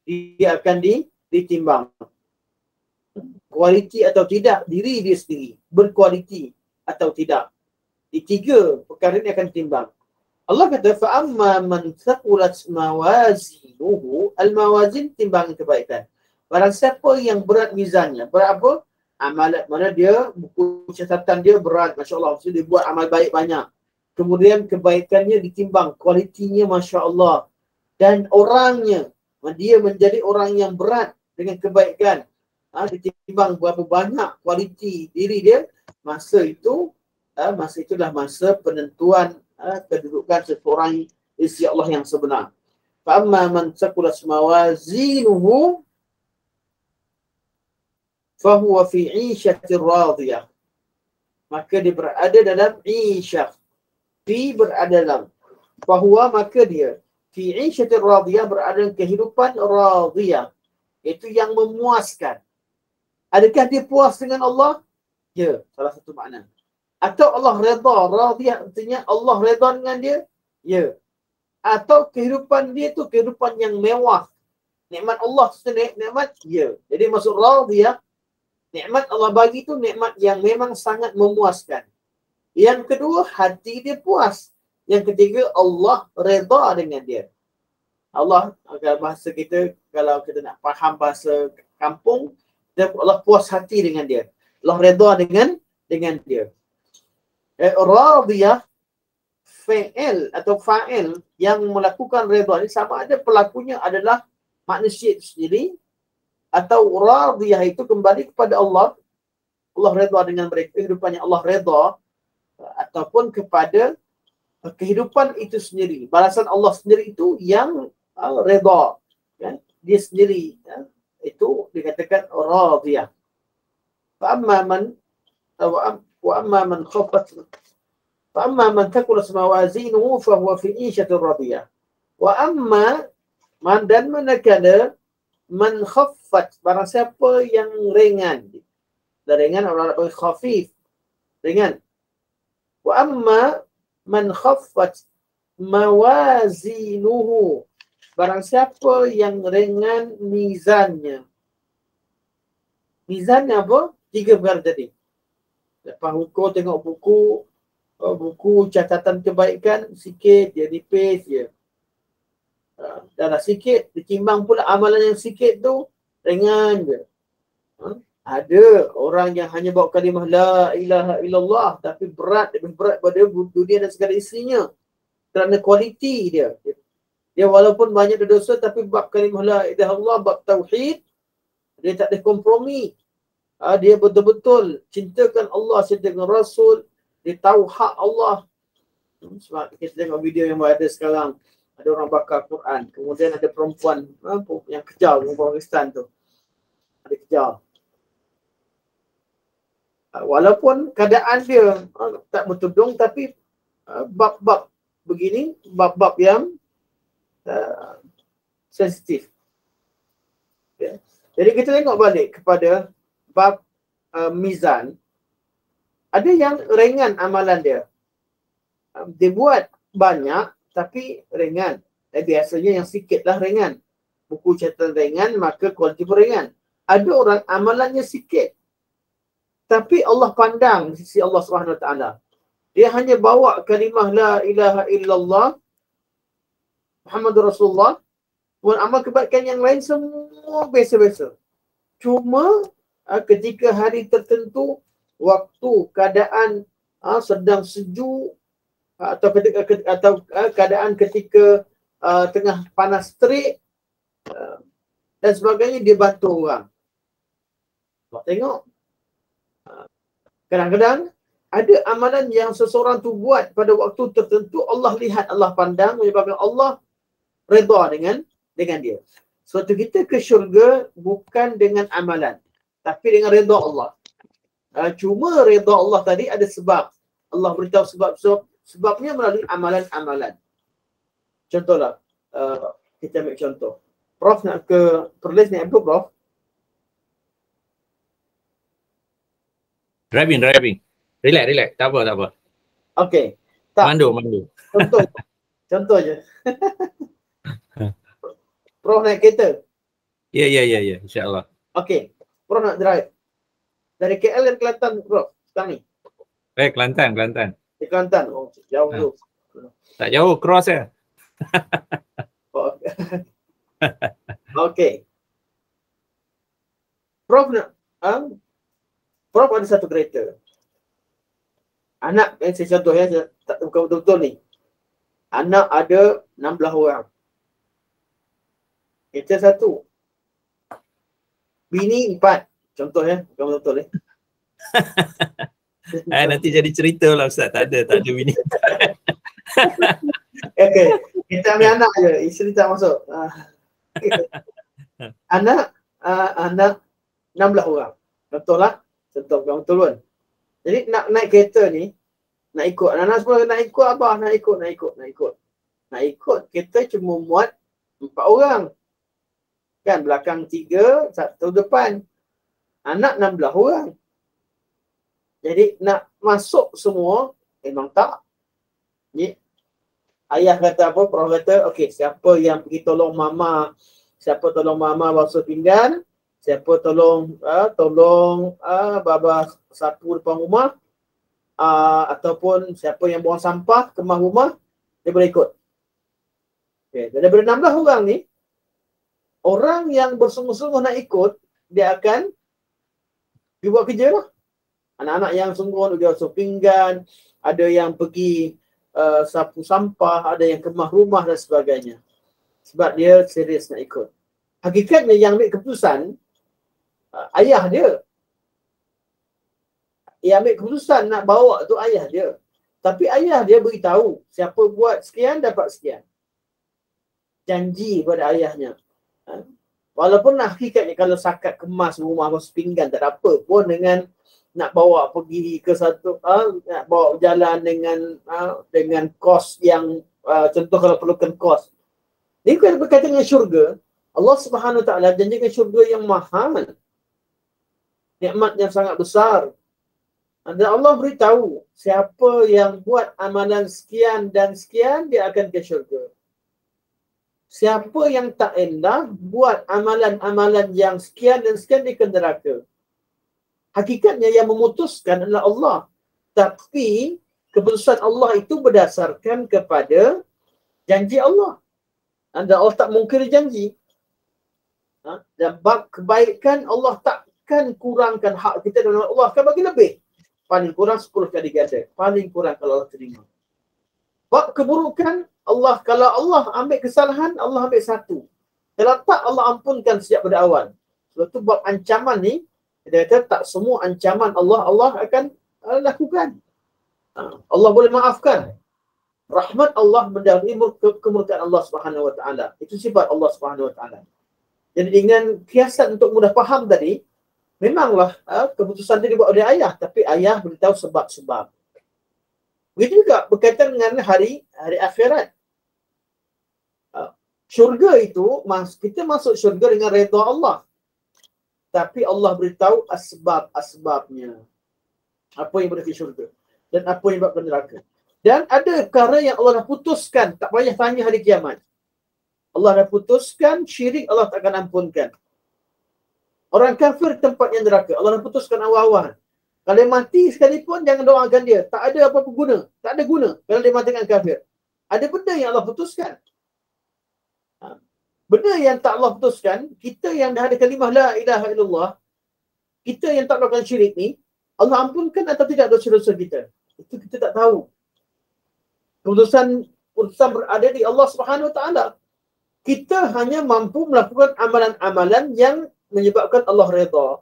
Dia akan ditimbang. Kualiti atau tidak, diri dia sendiri. Berkualiti atau tidak. Di tiga perkara ini akan ditimbang. Allah kata, فَأَمَّا مَنْ ثَقُلَتْ مَوَازِنُهُ. Al-mawazin, timbangan kebaikan. Barang siapa yang berat mizannya. Berat apa? Amalan, mana dia, buku catatan dia berat. Masya Allah, dia buat amal baik banyak. Kemudian kebaikannya ditimbang. Kualitinya Masya Allah. Dan orangnya, dia menjadi orang yang berat dengan kebaikan. Ditimbang berapa banyak kualiti diri dia. Masa itulah masa penentuan kedudukan seseorang di sisi Allah yang sebenar. فَأَمَّا مَنْ ثَقُلَتْ مَوَازِينُهُ فَهُوَ فِي عِيشَةٍ رَاضِيَةٍ. Maka dia berada dalam isyah. Fi berada dalam. Fahuwa, maka dia. Fi isyatir radiyah, berada dalam kehidupan radiyah. Itu yang memuaskan. Adakah dia puas dengan Allah? Ya, salah satu makna. Atau Allah redha, radiyah artinya Allah redha dengan dia? Ya. Atau kehidupan dia tu kehidupan yang mewah. Nikmat Allah sendiri, nikmat? Ya. Jadi masuk radiyah, Nikmat Allah bagi tu nikmat yang memang sangat memuaskan. Yang kedua, hati dia puas. Yang ketiga, Allah redha dengan dia. Allah, kalau bahasa kita, kalau kita nak faham bahasa kampung, Allah puas hati dengan dia. Allah redha dengan dia. Radiyah, fa'il atau fa'il yang melakukan redha ni sama ada pelakunya adalah manusia itu sendiri atau radiyah itu kembali kepada Allah. Allah redha dengan mereka, kehidupannya Allah redha, ataupun kepada kehidupan itu sendiri. Balasan Allah sendiri itu yang redha, kan? Dia sendiri, ya? Itu dikatakan radiyah. Wa amma man khaffat fa amma man thaqulat mawazinuhu fa huwa fi 'ishatin radiyah. Wa amma man, dan manakala man khaffat, barang siapa yang ringan. Dan ringan orang Arab khafif, ringan. Wa amma man khaffat mawazinuhu, barang siapa yang ringan mizannya. Mizannya apa? 3 perkara tadi. Lepas ukur tengok buku catatan kebaikan, sikit dia nipis je. Dah sikit, ditimbang pula amalan yang sikit tu, ringan je. Ada orang yang hanya bawa kalimah la ilaha illallah tapi berat, lebih berat pada dunia dan segala isinya. Kerana kualiti dia. Dia walaupun banyak dosa tapi bab kalimah la ilaha illallah, bab tauhid, dia tak ada kompromi. Dia betul-betul cintakan Allah, cintakan Rasul, dia tahu hak Allah. Sebab kita tengok video yang ada sekarang, ada orang bakar Quran, kemudian ada perempuan yang kejar, perempuan Pakistan tu. Ada kejar. Walaupun keadaan dia tak bertudung, tapi bab-bab begini, bab-bab yang sensitif. Okay. Jadi kita tengok balik kepada bab mizan. Ada yang ringan amalan dia. Dia buat banyak tapi ringan. Biasanya yang sikit lah ringan. Buku catatan ringan, maka kualiti pun ringan. Ada orang amalannya sikit, tapi Allah pandang sisi Allah Subhanahu Wa Taala. Dia hanya bawa kalimah la ilaha illallah Muhammadur Rasulullah, pun amal kebaikan yang lain semua biasa-biasa. Cuma ketika hari tertentu, waktu keadaan sedang sejuk, atau keadaan ketika tengah panas terik dan sebagainya, dia bantu orang. Tengok, kadang-kadang ada amalan yang seseorang tu buat pada waktu tertentu, Allah lihat, Allah pandang, menyebabkan Allah redha dengan dia. Sebab tu kita ke syurga bukan dengan amalan, tapi dengan redha Allah. Cuma redha Allah tadi ada sebab. Allah beritahu sebabnya melalui amalan-amalan. Contohlah, kita ambil contoh. Prof nak ke Perlis ni apa, Prof? Driving. Relax. Tak apa. Okey. Tak. Mandu. Contoh je. Prof naik kereta. Ya, insya-Allah. Okey. Prof nak drive. Dari KL dan Kelantan, Prof, sekarang ni. Kelantan. Di Kelantan. Oh, jauh tu. Tak jauh, cross ya. Okey. Prof nak Prof ada satu kereta. Anak, saya contoh ya, bukan betul-betul ni. Anak ada 16 orang. Kereta satu. Bini 4. Contoh ya, bukan betul-betul ni. Nanti jadi cerita lah Ustaz. Tak ada bini. Okey, kita ambil anak je. Isteri tak masuk. Anak 16 orang. Contoh bukan betul pun. Jadi nak naik kereta ni, nak ikut. Anak-anak semua nak ikut abah, nak ikut. Kita cuma muat 4 orang. Kan, belakang 3, satu depan. Anak 16 orang. Jadi nak masuk semua, memang tak. Ni, ayah kata apa, Prof kata, okey, siapa yang pergi tolong mama basuh pinggan, Siapa tolong baba sapu depan rumah, ataupun siapa yang buang sampah kemah rumah, dia boleh ikut. Okay. Daripada 16 orang ni, orang yang bersungguh-sungguh nak ikut, dia akan dia buat kerja lah. Anak-anak yang sungguh, dia basuh pinggan, ada yang pergi sapu sampah, ada yang kemah rumah dan sebagainya. Sebab dia serius nak ikut. Hakikatnya yang ambil keputusan, ayah dia. Yang ambil keputusan nak bawa tu ayah dia. Tapi ayah dia beritahu, siapa buat sekian, dapat sekian. Janji pada ayahnya. Walaupun hakikatnya kalau sakat kemas rumah, basuh pinggan, tak ada apa pun dengan nak bawa pergi ke satu, nak bawa berjalan dengan kos yang, contoh kalau perlukan kos. Ini kalau berkaitan dengan syurga, Allah Subhanahu Wa Taala janjikan syurga yang mahal. Nikmat yang sangat besar. Dan Allah beritahu, siapa yang buat amalan sekian dan sekian, dia akan ke syurga. Siapa yang tak endah, buat amalan-amalan yang sekian dan sekian, dia ke neraka. Hakikatnya yang memutuskan adalah Allah. Tapi keputusan Allah itu berdasarkan kepada janji Allah. Dan Allah tak mungkir janji. Dan bab kebaikan, Allah takkan kurangkan hak kita dan Allah akan bagi lebih. Paling kurang 10 kali ganda. Paling kurang kalau Allah terima. Bab keburukan, kalau Allah ambil kesalahan, Allah ambil satu. Kalau tak, Allah ampunkan sejak pada awal. Sebab tu bab ancaman ni, dia kata tak semua ancaman Allah akan lakukan. Allah boleh maafkan. Rahmat Allah mendahului kemurkaan Allah Subhanahu Wa Taala. Itu sifat Allah Subhanahu Wa Taala. Jadi dengan kiasan untuk mudah faham tadi, memanglah keputusan itu dibuat oleh ayah, tapi ayah beritahu sebab-sebab. Begitu juga berkaitan dengan hari akhirat. Syurga itu, kita masuk syurga dengan redha Allah. Tapi Allah beritahu asbab-asbabnya. Apa yang boleh ke syurga dan apa yang buat ke neraka. Dan ada perkara yang Allah dah putuskan, tak payah tanya hari kiamat. Allah dah putuskan, syirik Allah tak akan ampunkan. Orang kafir tempatnya neraka, Allah dah putuskan awal-awal. Kalau mati sekalipun, jangan doakan dia. Tak ada apa-apa guna. Tak ada guna kalau dia matikan kafir. Ada benda yang Allah putuskan. Benda yang tak Allah putuskan, kita yang dah ada kalimah la ilaha illallah, kita yang tak melakukan syirik ni, Allah ampunkan atau tidak dosa-dosa kita? Itu kita tak tahu. Keputusan berada di Allah Subhanahu Wa Taala. Kita hanya mampu melakukan amalan-amalan yang menyebabkan Allah redha.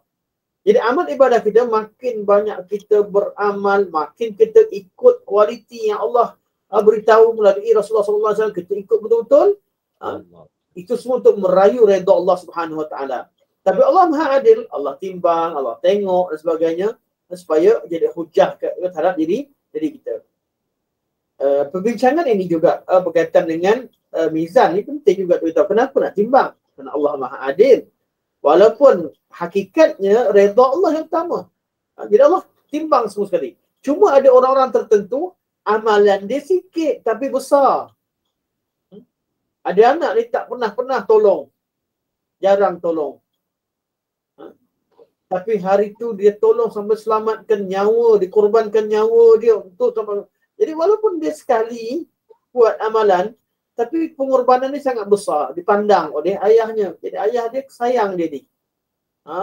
Jadi amal ibadah kita, makin banyak kita beramal, makin kita ikut kualiti yang Allah beritahu melalui Rasulullah SAW, kita ikut betul-betul, itu semua untuk merayu redha Allah Subhanahu Wa Taala. Tapi Allah Maha Adil, Allah timbang, Allah tengok dan sebagainya, supaya jadi hujah terhadap diri kita. Perbincangan ini juga berkaitan dengan mizan ni penting juga beritahu kenapa nak timbang. Kerana Allah Maha Adil. Walaupun hakikatnya redha Allah yang utama. Jadi Allah timbang semua sekali. Cuma ada orang-orang tertentu amalan dia sikit tapi besar. Ada anak ni tak pernah tolong. Jarang tolong. Tapi hari tu dia tolong sampai selamatkan nyawa, dikorbankan nyawa dia untuk sampai. Jadi walaupun dia sekali buat amalan, tapi pengorbanan ni sangat besar dipandang oleh ayahnya. Jadi ayah dia sayang dia ni.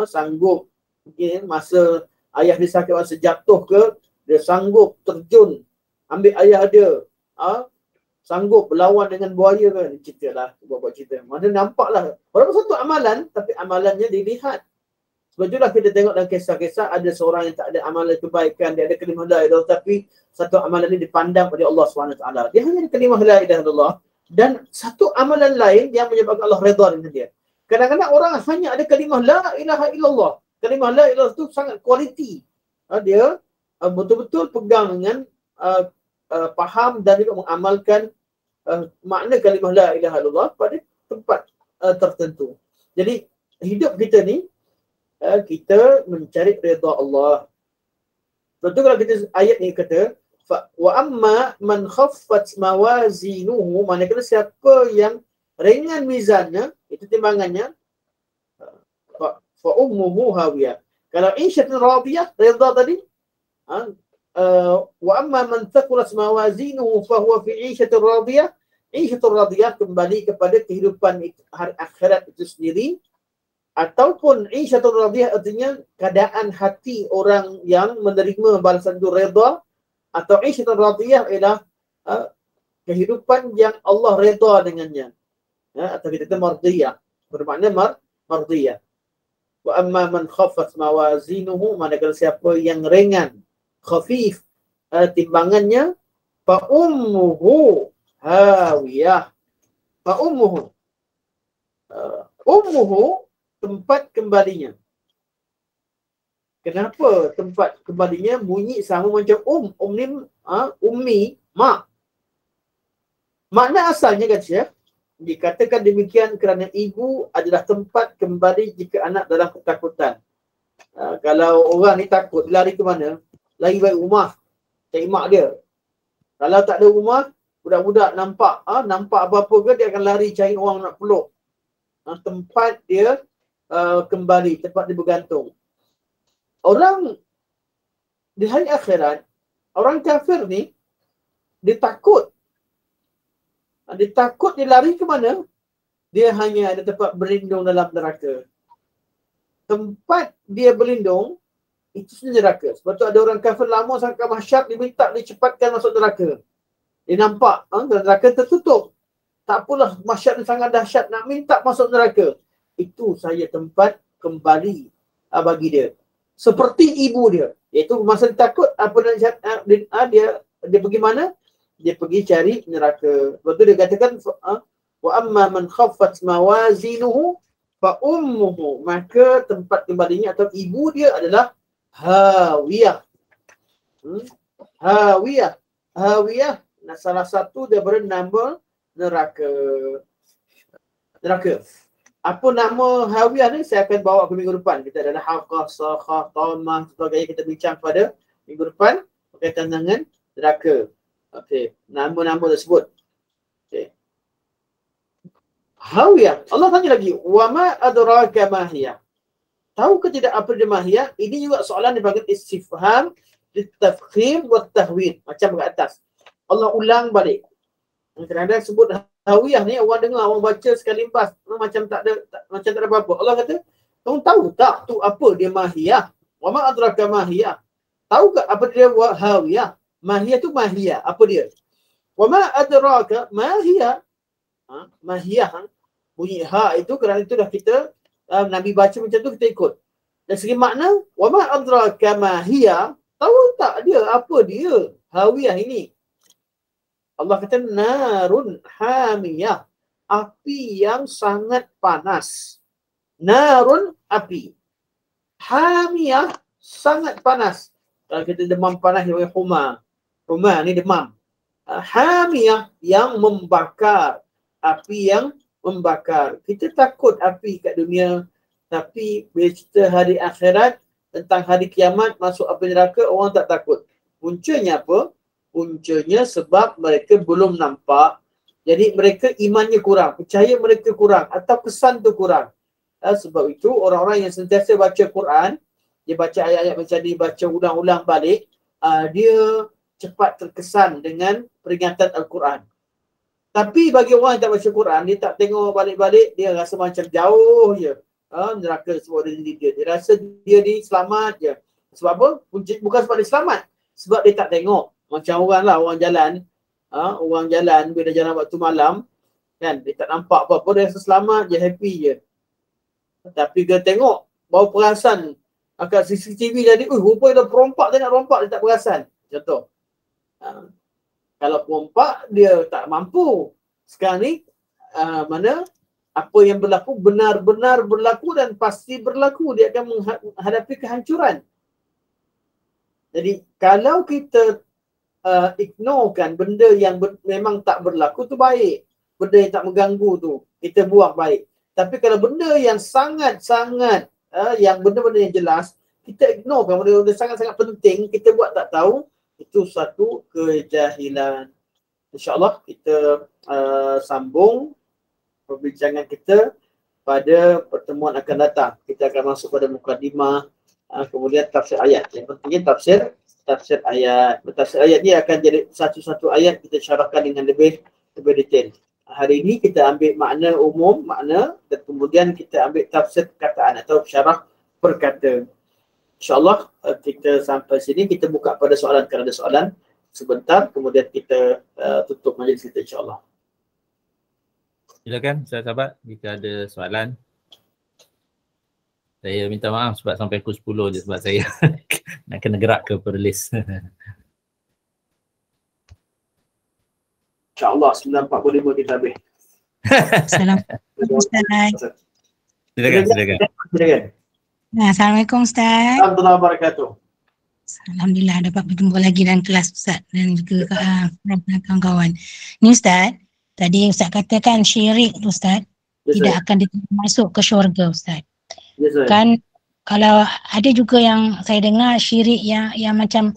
Sanggup. Mungkin masa ayah dia sakit, masa jatuh ke, dia sanggup terjun ambil ayah dia. Sanggup berlawan dengan buaya ke. Cerita lah. Buat cerita. Mana nampaklah. Walaupun satu amalan, tapi amalannya dilihat. Sebab itulah kita tengok dalam kisah-kisah ada seorang yang tak ada amalan kebaikan, dia ada kalimah la ilaha illallah, tapi satu amalan ini dipandang oleh Allah SWT. Dia hanya ada kalimah la ilaha illallah dan satu amalan lain yang menyebabkan Allah redha dengan dia. Kadang-kadang orang hanya ada kalimah la ilaha illallah. Kalimah la ilaha illallah itu sangat kualiti. Dia betul-betul pegang dengan faham dan juga mengamalkan makna kalimah la ilaha illallah pada tempat tertentu. Jadi hidup kita ni, kita mencari redha Allah. Betul kalau kita ayat ni kata wa amma man khaffat mawazinuhu, manakala siapa yang ringan mizannya, itu timbangannya, fa ummuhu hawiyah. Kalau isyatul radiyah, redha tadi, wa amma man thaqulat mawazinuhu fa huwa fi isyatul radiyah. Isyatul radiyah kembali kepada kehidupan hari akhirat itu sendiri, ataupun isyatul radiyah artinya keadaan hati orang yang menerima balasan itu redha, atau isyatul radiyah ialah kehidupan yang Allah redha dengannya, atau kita kata mardiyah, bermakna mardiyah. Wa amma man khaffat mawazinuhu, manakala siapa yang ringan, khafif timbangannya, fa ummuhu hawiyah. Fa ummuhu, ummuhu tempat kembalinya. Kenapa tempat kembalinya bunyi sama macam ni ummi, mak. Makna asalnya kan Syekh, dikatakan demikian kerana ibu adalah tempat kembali jika anak dalam ketakutan. Kalau orang ni takut, lari ke mana? Lari balik rumah, cari mak dia. Kalau tak ada rumah, budak-budak nampak apa-apa ke, dia akan lari cari orang nak peluk. Tempat dia kembali, tempat dia bergantung. Orang di hari akhirat, orang kafir ni, dia takut. Dia takut, dia lari ke mana? Dia hanya ada tempat berlindung dalam neraka. Tempat dia berlindung, itu sebenarnya neraka. Sebab tu ada orang kafir lama sangat kat mahsyar, dia minta dicepatkan masuk neraka. Dia nampak neraka tertutup. Tak apalah, mahsyar ni sangat dahsyat, nak minta masuk neraka. Itu saya tempat kembali bagi dia. Seperti ibu dia. Iaitu masa dia takut, dia pergi mana? Dia pergi cari neraka. Lepas tu dia katakan, wa amma man khaffat mawazinuhu fa ummuhu, maka tempat kembalinya atau ibu dia adalah hawiyah. Hawiyah. Hawiyah, salah satu daripada nama neraka. Neraka. Apa nama hawiyah ni saya akan bawa ke minggu depan. Kita ada haqah, sakhah, tamah, sebagainya kita bincang pada minggu depan berkaitan dengan neraka. Okey, nama-nama tersebut. Okey. Hawiyah. Allah tanya lagi, wa ma adraka ma hiya? Tahu ke tidak apa dia mahiyah? Ini juga soalan dipanggil istifham litafkhim wa tahwil, macam kat atas. Allah ulang balik. Kadang-kadang sebut hawiyah ni, orang dengar, orang baca sekali lepas macam tak ada apa-apa. Allah kata, kamu tahu tak tu apa dia mahiyah? Wa ma adraka ma hiya? Tahu ke apa dia hawiyah? Mahiyah tu mahiyah. Apa dia? Wa ma adraka ma hiya? Mahiyah. Bunyi ha itu kerana itu dah kita Nabi baca macam tu kita ikut. Dari segi makna, wa ma adraka ma hiya? Tahu tak dia apa dia? Hawiyah ini. Allah kata narun hamiyah. Api yang sangat panas. Narun api. Hamiyah sangat panas. Kalau kita demam panas dia panggil huma. Huma ni demam. Hamiyah yang membakar. Api yang membakar. Kita takut api kat dunia. Tapi bila cerita hari akhirat, tentang hari kiamat, masuk api neraka, orang tak takut. Puncanya apa? Puncanya sebab mereka belum nampak. Jadi mereka imannya kurang. Percaya mereka kurang. Atau kesan tu kurang. Sebab itu orang-orang yang sentiasa baca Quran, dia baca ayat-ayat macam ni, baca ulang-ulang balik, dia cepat terkesan dengan peringatan Al-Quran. Tapi bagi orang yang tak baca Quran, dia tak tengok balik-balik, dia rasa macam jauh je. Neraka sebab dia rasa dia ni selamat je. Sebab apa? Bukan sebab dia selamat. Sebab dia tak tengok. Macam orang lah, orang jalan bila jalan waktu malam, kan, dia tak nampak apa-apa, dia rasa selamat je, happy je. Tapi dia tengok, bawa perasan kat CCTV jadi, rupanya dah perompak, dia nak rompak, dia tak perasan. Contoh. Kalau perompak, dia tak mampu. Sekarang ni, mana apa yang berlaku benar-benar berlaku dan pasti berlaku. Dia akan menghadapi kehancuran. Jadi, kalau kita ignorekan benda yang memang tak berlaku tu baik. Benda yang tak mengganggu tu, kita buang baik. Tapi kalau benda yang sangat-sangat, yang benda-benda yang jelas, kita ignorekan benda-benda sangat-sangat penting, kita buat tak tahu, itu satu kejahilan. InsyaAllah kita sambung perbincangan kita pada pertemuan akan datang. Kita akan masuk pada mukadimah, kemudian tafsir ayat. Yang pentingnya tafsir ayat. Tafsir ayat ni akan jadi satu-satu ayat kita syarahkan dengan lebih detail. Hari ini kita ambil makna umum, makna, dan kemudian kita ambil tafsir perkataan atau syarah perkata. InsyaAllah kita sampai sini, kita buka pada soalan. Kalau ada soalan sebentar, kemudian kita tutup majlis kita insyaAllah. Silakan sahabat jika ada soalan. Saya minta maaf sebab sampai pukul 10 je sebab saya nak kena gerak ke Perlis. InsyaAllah 9.45 kita habis. Assalamualaikum Ustaz. Silakan. Assalamualaikum Ustaz. Assalamualaikum warahmatullahi wabarakatuh. Alhamdulillah dapat berjumpa lagi dalam kelas Ustaz dan juga kawan-kawan. Ni Ustaz, tadi Ustaz katakan syirik tu Ustaz, tidak akan masuk ke syurga Ustaz. Kan kalau ada juga yang saya dengar syirik yang macam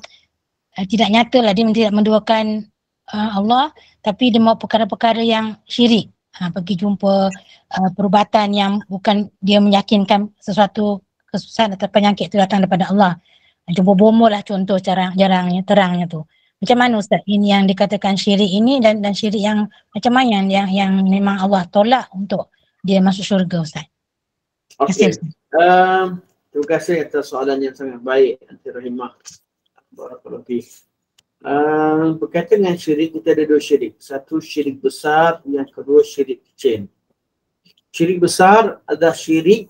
tidak nyata lah, dia tidak menduakan Allah, tapi dia mau perkara-perkara yang syirik. Pergi jumpa perubatan yang bukan dia meyakinkan sesuatu kesusahan atau penyakit itu datang daripada Allah. Jumpa bomoh lah contoh jarangnya, terangnya tu. Macam mana Ustaz ini yang dikatakan syirik ini dan syirik yang macam mana yang memang Allah tolak untuk dia masuk syurga Ustaz? Okey. Terima kasih atas soalan yang sangat baik Aunty Rahimah. Barakallahu fiik. Berkaitan dengan syirik, kita ada dua syirik. Satu syirik besar, yang kedua syirik kecil. Syirik besar adalah syirik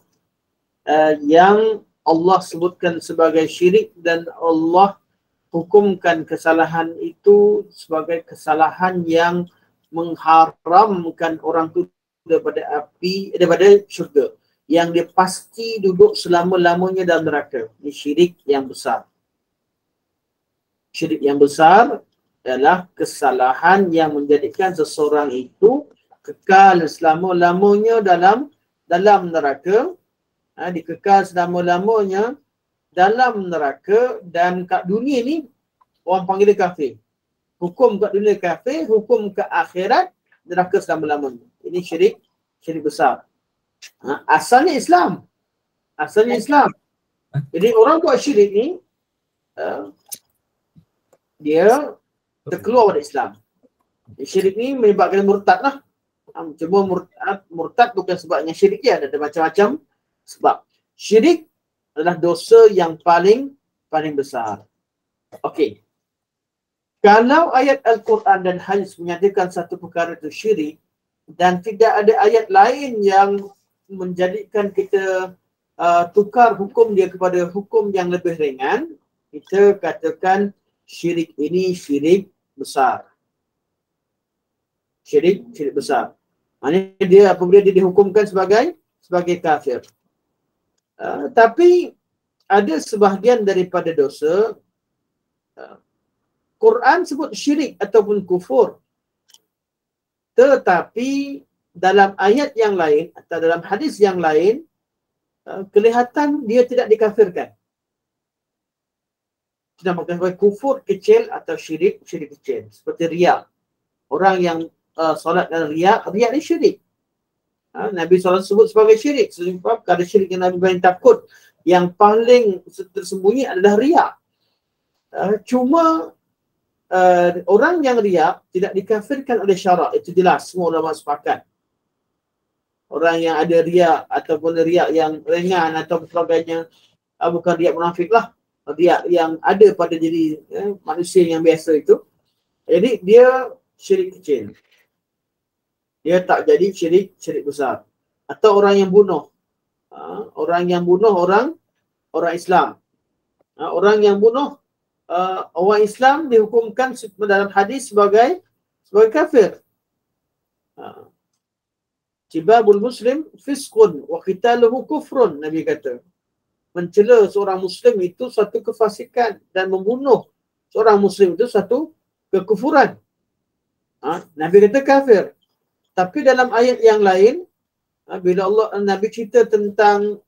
yang Allah sebutkan sebagai syirik dan Allah hukumkan kesalahan itu sebagai kesalahan yang mengharamkan orang itu daripada syurga, yang dia pasti duduk selama-lamanya dalam neraka. Ini syirik yang besar. Syirik yang besar adalah kesalahan yang menjadikan seseorang itu kekal selama-lamanya dalam neraka. Dikekal selama-lamanya dalam neraka, dan kat dunia ni orang panggil dia kafir. Hukum kat dunia kafir, hukum ke akhirat neraka selama-lamanya. Ini syirik besar. Asalnya Islam. Jadi orang buat syirik ni dia terkeluar dari Islam. Syirik ni menyebabkan murtad lah. Cuma murtad bukan sebabnya syirik dia, ada macam-macam sebab. Syirik adalah dosa yang paling besar. Okey. Kalau ayat Al-Quran dan hadis menyatakan satu perkara itu syirik dan tidak ada ayat lain yang menjadikan kita tukar hukum dia kepada hukum yang lebih ringan, kita katakan syirik ini syirik besar. Syirik besar. Maksudnya dia apabila dia dihukumkan sebagai kafir. Tapi ada sebahagian daripada dosa Quran sebut syirik ataupun kufur, tetapi dalam ayat yang lain atau dalam hadis yang lain kelihatan dia tidak dikafirkan. Dinamakan sebagai kufur kecil atau syirik kecil, seperti riya. Orang yang solat dan riya ni syirik. Nabi SAW sebut sebagai syirik. Sebab ada syirik yang Nabi paling takut, yang paling tersembunyi adalah riya. Cuma orang yang riya tidak dikafirkan oleh syarak. Itu jelas, semua ulama sepakat. Orang yang ada riya ataupun riya yang ringan atau sebagainya, bukan riya munafik lah, riya yang ada pada diri manusia yang biasa itu. Jadi dia syirik kecil. Dia tak jadi syirik besar. Atau orang yang bunuh. Orang Islam. Orang yang bunuh orang Islam dihukumkan dalam hadis sebagai kafir. Cibabul muslim fisqun wa qitaluhu kufrun, Nabi kata. Mencela seorang muslim itu satu kefasikan dan membunuh seorang muslim itu satu kekufuran. Nabi kata kafir. Tapi dalam ayat yang lain, bila Nabi cerita tentang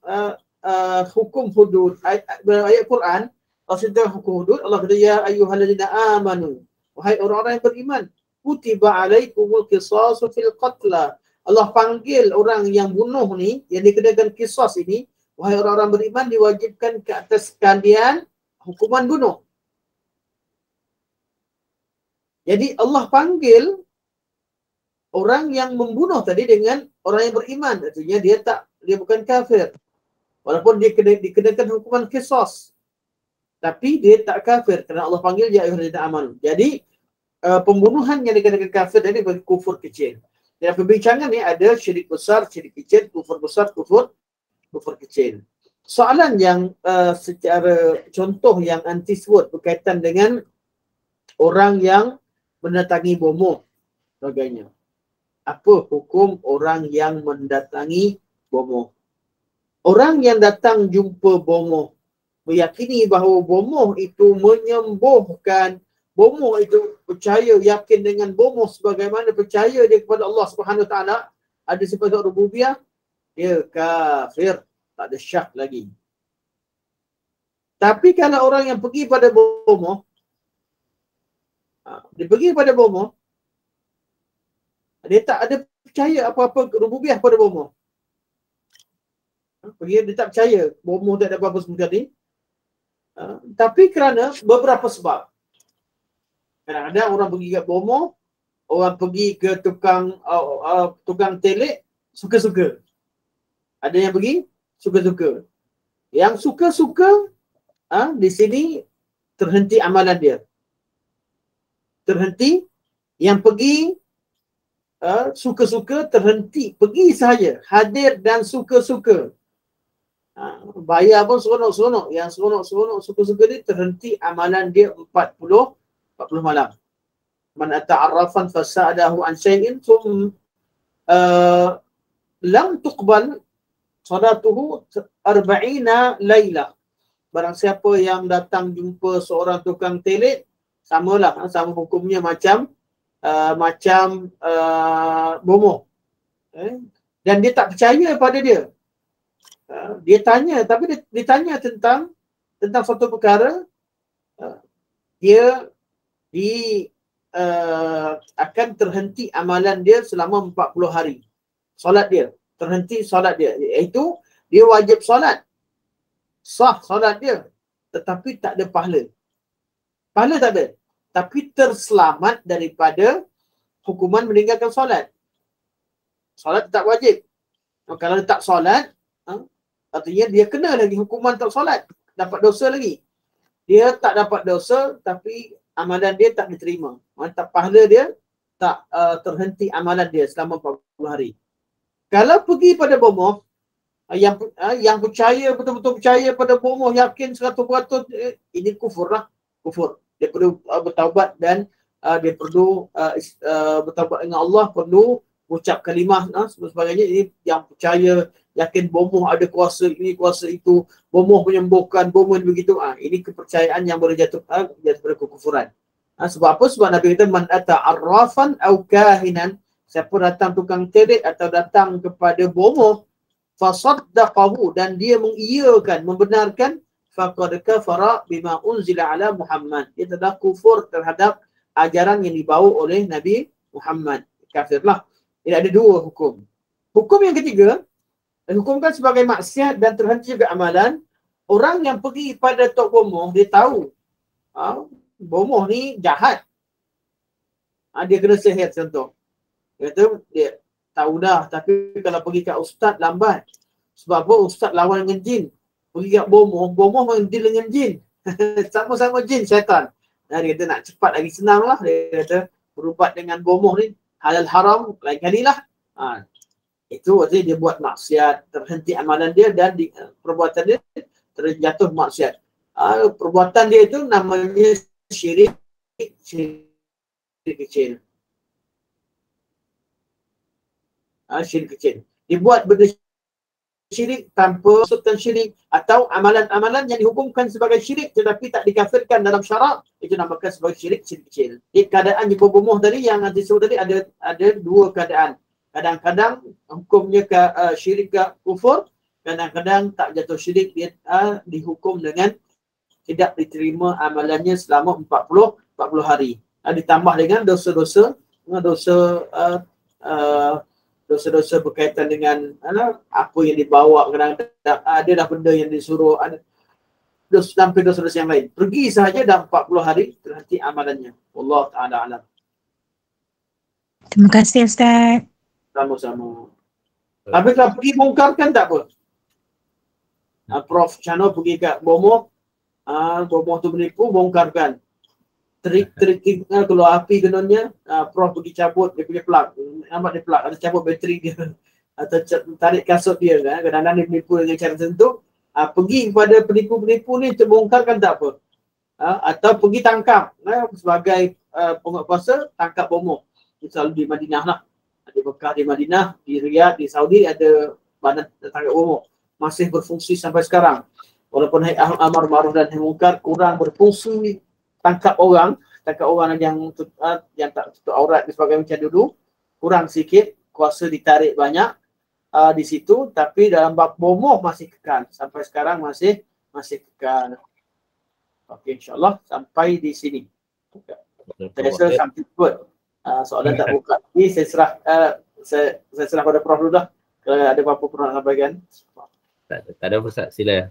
hukum hudud, ayat Quran, Allah cerita hukum hudud, Allah kata ya ayyuhallazina amanu, wahai orang-orang yang beriman, kutiba alaikumul qisasu fil qatla, Allah panggil orang yang bunuh ni, yang dikenakan qisas ini, wahai orang-orang beriman, diwajibkan ke atas kalian hukuman bunuh. Jadi Allah panggil orang yang membunuh tadi dengan orang yang beriman. Artinya dia bukan kafir. Walaupun dia dikenakan hukuman qisas, tapi dia tak kafir kerana Allah panggil ya ayyuhallazina amanu. Jadi pembunuhan yang dikenakan kafir tadi bagi kufur kecil. Dalam perbincangan ni ada syirik besar, syirik kecil, kufur besar, kufur kecil. Soalan yang secara contoh yang anti sebut berkaitan dengan orang yang mendatangi bomoh sebagainya. Apa hukum orang yang mendatangi bomoh? Orang yang datang jumpa bomoh meyakini bahawa bomoh itu menyembuhkan, bomoh itu percaya, yakin dengan bomoh sebagaimana percaya dia kepada Allah Subhanahu Wa Taala, ada sifat rububiyah, dia kafir, tak ada syak lagi. Tapi kalau orang yang pergi pada bomoh, dia pergi pada bomoh, dia tak ada percaya apa-apa rububiyah pada bomoh. Dia tak percaya bomoh tak ada apa-apa semua tadi. Tapi kerana beberapa sebab. Kadang-kadang orang pergi ke bomoh, orang pergi ke tukang telik suka-suka. Ada yang pergi suka-suka. Yang suka-suka di sini terhenti amalan dia. Terhenti. Yang pergi suka-suka terhenti, pergi sahaja, hadir dan suka-suka. Bayar pun seronok-seronok. Yang seronok-seronok suka-suka ni terhenti amalan dia 40 malam. Man ata'arrafan fasa'adahu an syai'in lam tuqbal salatuhu 40 laylah. Barang siapa yang datang jumpa seorang tukang telik, samalah, sama hukumnya macam bomoh. Dan dia tak percaya pada dia. Dia tanya, tapi dia tanya tentang suatu perkara, dia akan terhenti amalan dia selama 40 hari. Solat dia, terhenti solat dia. Iaitu dia wajib solat. Sah solat dia, tetapi tak ada pahala. Pahala tak ada, tapi terselamat daripada hukuman meninggalkan solat. Solat tetap wajib. Kalau dia tak solat, artinya dia kena lagi hukuman tak solat, dapat dosa lagi. Dia tak dapat dosa, tapi amalan dia tak diterima. Tak pahala dia, tak terhenti amalan dia selama 40 hari. Kalau pergi pada bomoh, yang percaya, betul-betul percaya pada bomoh, yakin 100%, ini kufur lah. Kufur. Dia perlu bertaubat dan dia perlu bertaubat dengan Allah, perlu ucap kalimah sebagainya. Ini yang percaya, yakin bomoh ada kuasa ini, kuasa itu, bomoh menyembuhkan, bomoh begitu. Ini kepercayaan yang boleh jatuh pada kekufuran. Sebab apa? Sebab Nabi kata man ata'arrafan au kahinan, siapa datang tukang telik atau datang kepada bomoh, fasaddaqahu, dan dia mengiyakan, membenarkan, faqad kafara bima unzila ala Muhammad, dia telah kufur terhadap ajaran yang dibawa oleh Nabi Muhammad. Kafirlah. Ini ada dua hukum. Hukum yang ketiga, hukumkan sebagai maksiat dan terhenti juga amalan. Orang yang pergi pada tok bomoh, dia tahu bomoh ni jahat. Dia kena sihir contoh. Dia kata dia tahu dah, tapi kalau pergi kat ustaz lambat. Sebab apa? Ustaz lawan dengan jin. Pergi kat bomoh main deal dengan jin. Sama-sama jin, syaitan. Dia kata nak cepat lagi senang lah. Dia kata berubat dengan bomoh ni halal haram lain kali lah. Itu artinya dia buat maksiat, terhenti amalan dia dan perbuatan dia terjatuh maksiat. Perbuatan dia itu namanya syirik kecil. Syirik kecil. Dia buat benda syirik tanpa maksudkan syirik, atau amalan-amalan yang dihukumkan sebagai syirik tetapi tak dikafirkan dalam syarak, itu namakan sebagai syirik kecil. Di keadaan jumpa bomoh tadi yang nanti sebut tadi ada dua keadaan. Kadang-kadang hukumnya syirik ke kufur, kadang-kadang tak jatuh syirik, dia dihukum dengan tidak diterima amalannya selama 40 hari. Ditambah dengan dosa-dosa dosa-dosa berkaitan dengan apa yang dibawa, kadang-kadang ada dah benda yang disuruh, ada sampai dosa-dosa yang lain. Pergi sahaja dah 40 hari terhenti amalannya. Wallahu ta'ala alam. Terima kasih Ustaz. Sama-sama. Habis kalau pergi bongkar kan tak apa. Prof Chano pergi kat Bomoh, Bomoh tu menipu, bongkarkan. Trik kalau api kenonnya, Prof pergi cabut dia punya plug. Nampak dia plug, ada cabut bateri dia. Atau tarik kasut dia kan. Kadang-kadang dia menipu dengan cara tertentu. Pergi kepada penipu-penipu ni untuk bongkarkan tak apa. Atau pergi tangkap. Sebagai penguatkuasa, tangkap Bomoh. Selalu di Madinah lah. Di Mekah, di Madinah, di Riyadh, di Saudi ada badan tangkap Bomoh. Masih berfungsi sampai sekarang. Walaupun amar ma'ruf dan nahi munkar kurang berfungsi, tangkap orang yang tak tutup aurat dan sebagainya macam dulu, kurang sikit, kuasa ditarik banyak di situ, tapi dalam bab Bomoh masih kekal. Sampai sekarang masih kekal. Okey, insyaAllah sampai di sini. Saya rasa sampai good. Soalan tak buka. Ini saya serah pada Prof dulu dah. Kalau ada apa-apa Prof nak sampaikan. Tak ada Ustaz, sila.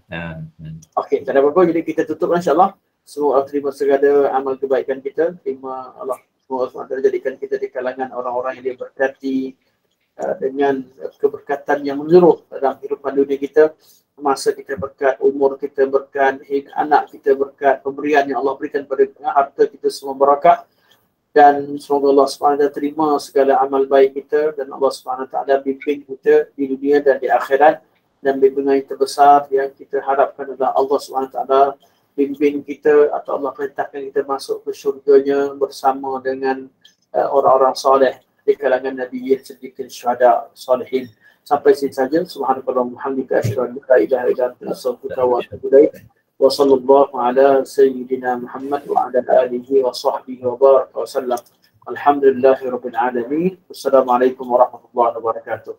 Okey, tak ada apa-apa. Jadi kita tutup insyaAllah. Semoga Allah terima segala amal kebaikan kita. Terima Allah. Semoga Allah jadikan kita di kalangan orang-orang yang diberkati dengan keberkatan yang menyeluruh dalam kehidupan dunia kita. Masa kita berkat, umur kita berkat, anak kita berkat, pemberian yang Allah berikan pada harta kita semua berkat. Dan semoga Allah SWT terima segala amal baik kita dan Allah SWT bimbing kita di dunia dan di akhirat. Dan bimbingan yang terbesar yang kita harapkan adalah Allah SWT bimbing kita atau Allah perintahkan kita masuk ke syurganya bersama dengan orang-orang soleh di kalangan Nabiyyin, Siddiqin, Syuhada, Salihin. Sampai sini saja. Subhanallah, Muhammadika, asyhadu an la ilaha illa anta, astaghfiruka wa atubu ilaik. Wa sallallahu ala sayyidina Muhammad wa ala alihi wa sahbihi wa baraka wa sallam. Alhamdulillahirabbil alamin. Wassalamualaikum warahmatullahi wabarakatuh.